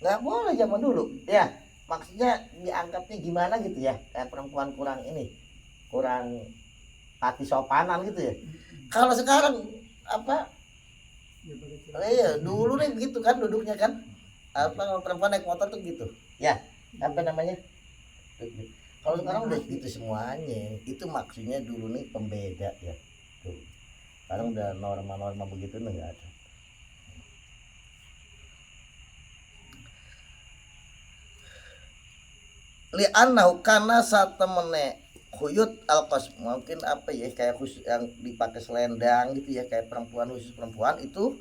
nggak boleh zaman dulu ya maksudnya dianggapnya gimana gitu ya kayak perempuan kurang hati sopanan gitu ya. Kalau sekarang apa iya dulu nih begitu kan duduknya kan apa kalau perempuan naik motor tuh gitu ya apa namanya kalau sekarang udah gitu semuanya itu maksudnya dulu nih pembeda ya tuh. Sekarang udah norma-norma begitu nggak ada. Li'annahu kana satemene khuyut al-qasm mungkin apa ya kayak khusus yang dipakai selendang gitu ya kayak perempuan khusus perempuan itu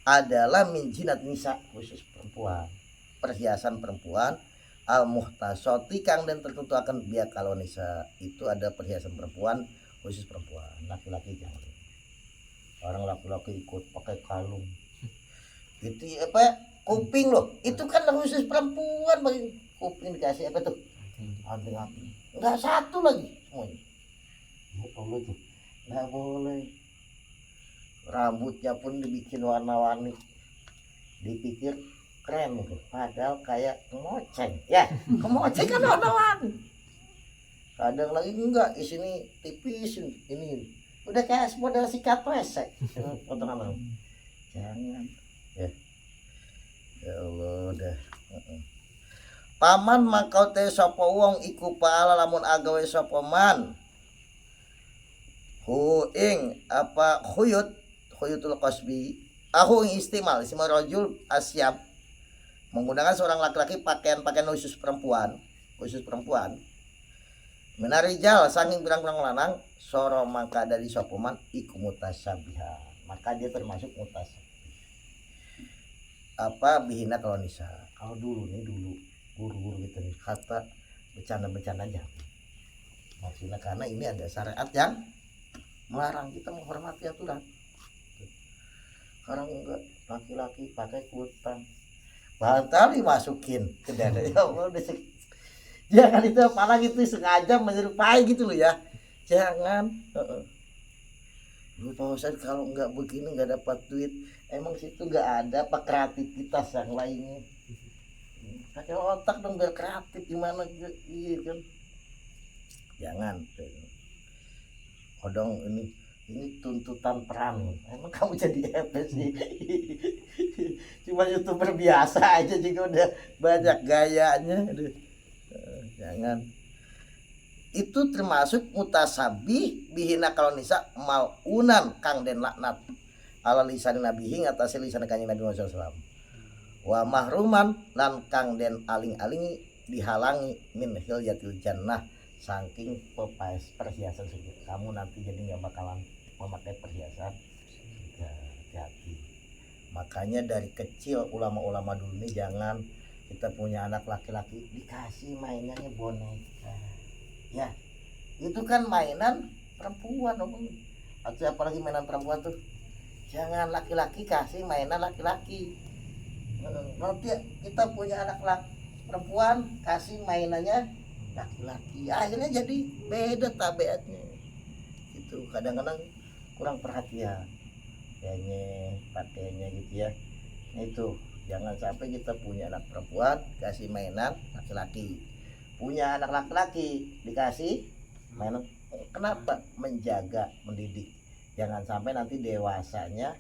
adalah min jinat nisa khusus perempuan perhiasan perempuan al muhtasoti kang dan tertentu akan biak kalau nisa itu ada perhiasan perempuan khusus perempuan laki-laki jangan orang laki-laki ikut pakai kalung gitu apa kuping loh itu kan khusus perempuan bagi kuping dikasih apa tuh anting-anting nggak satu lagi semuanya nggak boleh tuh nggak boleh rambutnya pun dibikin warna-warni dipikir keren gitu padahal kayak kemoceng ya kemoceng kan warna-warni kadang lagi enggak di sini tipis ini udah kayak model sikat pesek potongan jangan ya ya Allah udah paman makau teh sapa wong iku paala lamun agawe sapa man hu ing apa khuyutul qasbi ing istimal rajul asyab menggunakan seorang laki-laki pakaian-pakaian khusus perempuan menarijal saking birang-birang lanang soro maka dari sopoman iku mutasabiha maka dia termasuk mutasabih apa bihina kalau nisa kalau dulu guru-guru gitu nih kata bercanda aja maksudnya karena ini ada syariat yang melarang kita menghormati aturan sekarang enggak laki-laki pakai kutang bantal dimasukin ke dada ya Allah jangan itu apalagi itu sengaja menyerupai gitu loh ya jangan lu Pak Ustadz kalau nggak begini nggak dapat duit emang situ nggak ada apa kreativitas yang lainnya pakai otak dong biar kreatif gimana iya kan jangan odong ini tuntutan perang emang kamu jadi apa sih cuma YouTuber biasa aja juga udah banyak gayanya aduh. Jangan itu termasuk mutasabih bihina kalau nisa maunan kang den laknat ala lisan nabi atas lisan kanjeng Nabi Muhammad SAW wa mahruman lan kang den aling-alingi dihalangi min hilyatil jannah saking perhiasan surga kamu nanti jadi nggak bakalan memakai perhiasan hati makanya dari kecil ulama-ulama dulu ini jangan kita punya anak laki-laki dikasih mainannya boneka ya itu kan mainan perempuan atau apalagi mainan perempuan tuh jangan laki-laki kasih mainan laki-laki nanti kita punya anak perempuan kasih mainannya laki-laki akhirnya jadi beda tabiatnya gitu. Kadang-kadang kurang perhatian kayaknya pakainya gitu ya. Nah, itu jangan sampai kita punya anak perempuan kasih mainan laki-laki, punya anak laki-laki dikasih mainan. Kenapa? Menjaga, mendidik, jangan sampai nanti dewasanya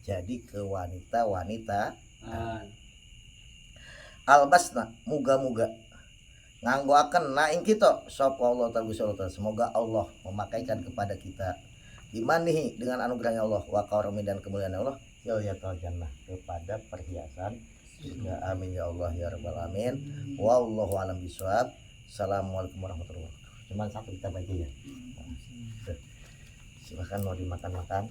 jadi ke wanita-wanita albasna muga-muga nganggoaken naing kita sapa Allah ta'ala. Semoga Allah memakaikan kepada kita dimanihi dengan anugerahnya Allah wa karami dan kemuliaan Allah yauyatul jannah kepada perhiasan surga. Amin ya Allah ya rabbal alamin. Wallahu alam bisawab. Assalamualaikum warahmatullahi wabarakatuh. Cuman satu kita baca ya. Silakan mau dimakan-makan.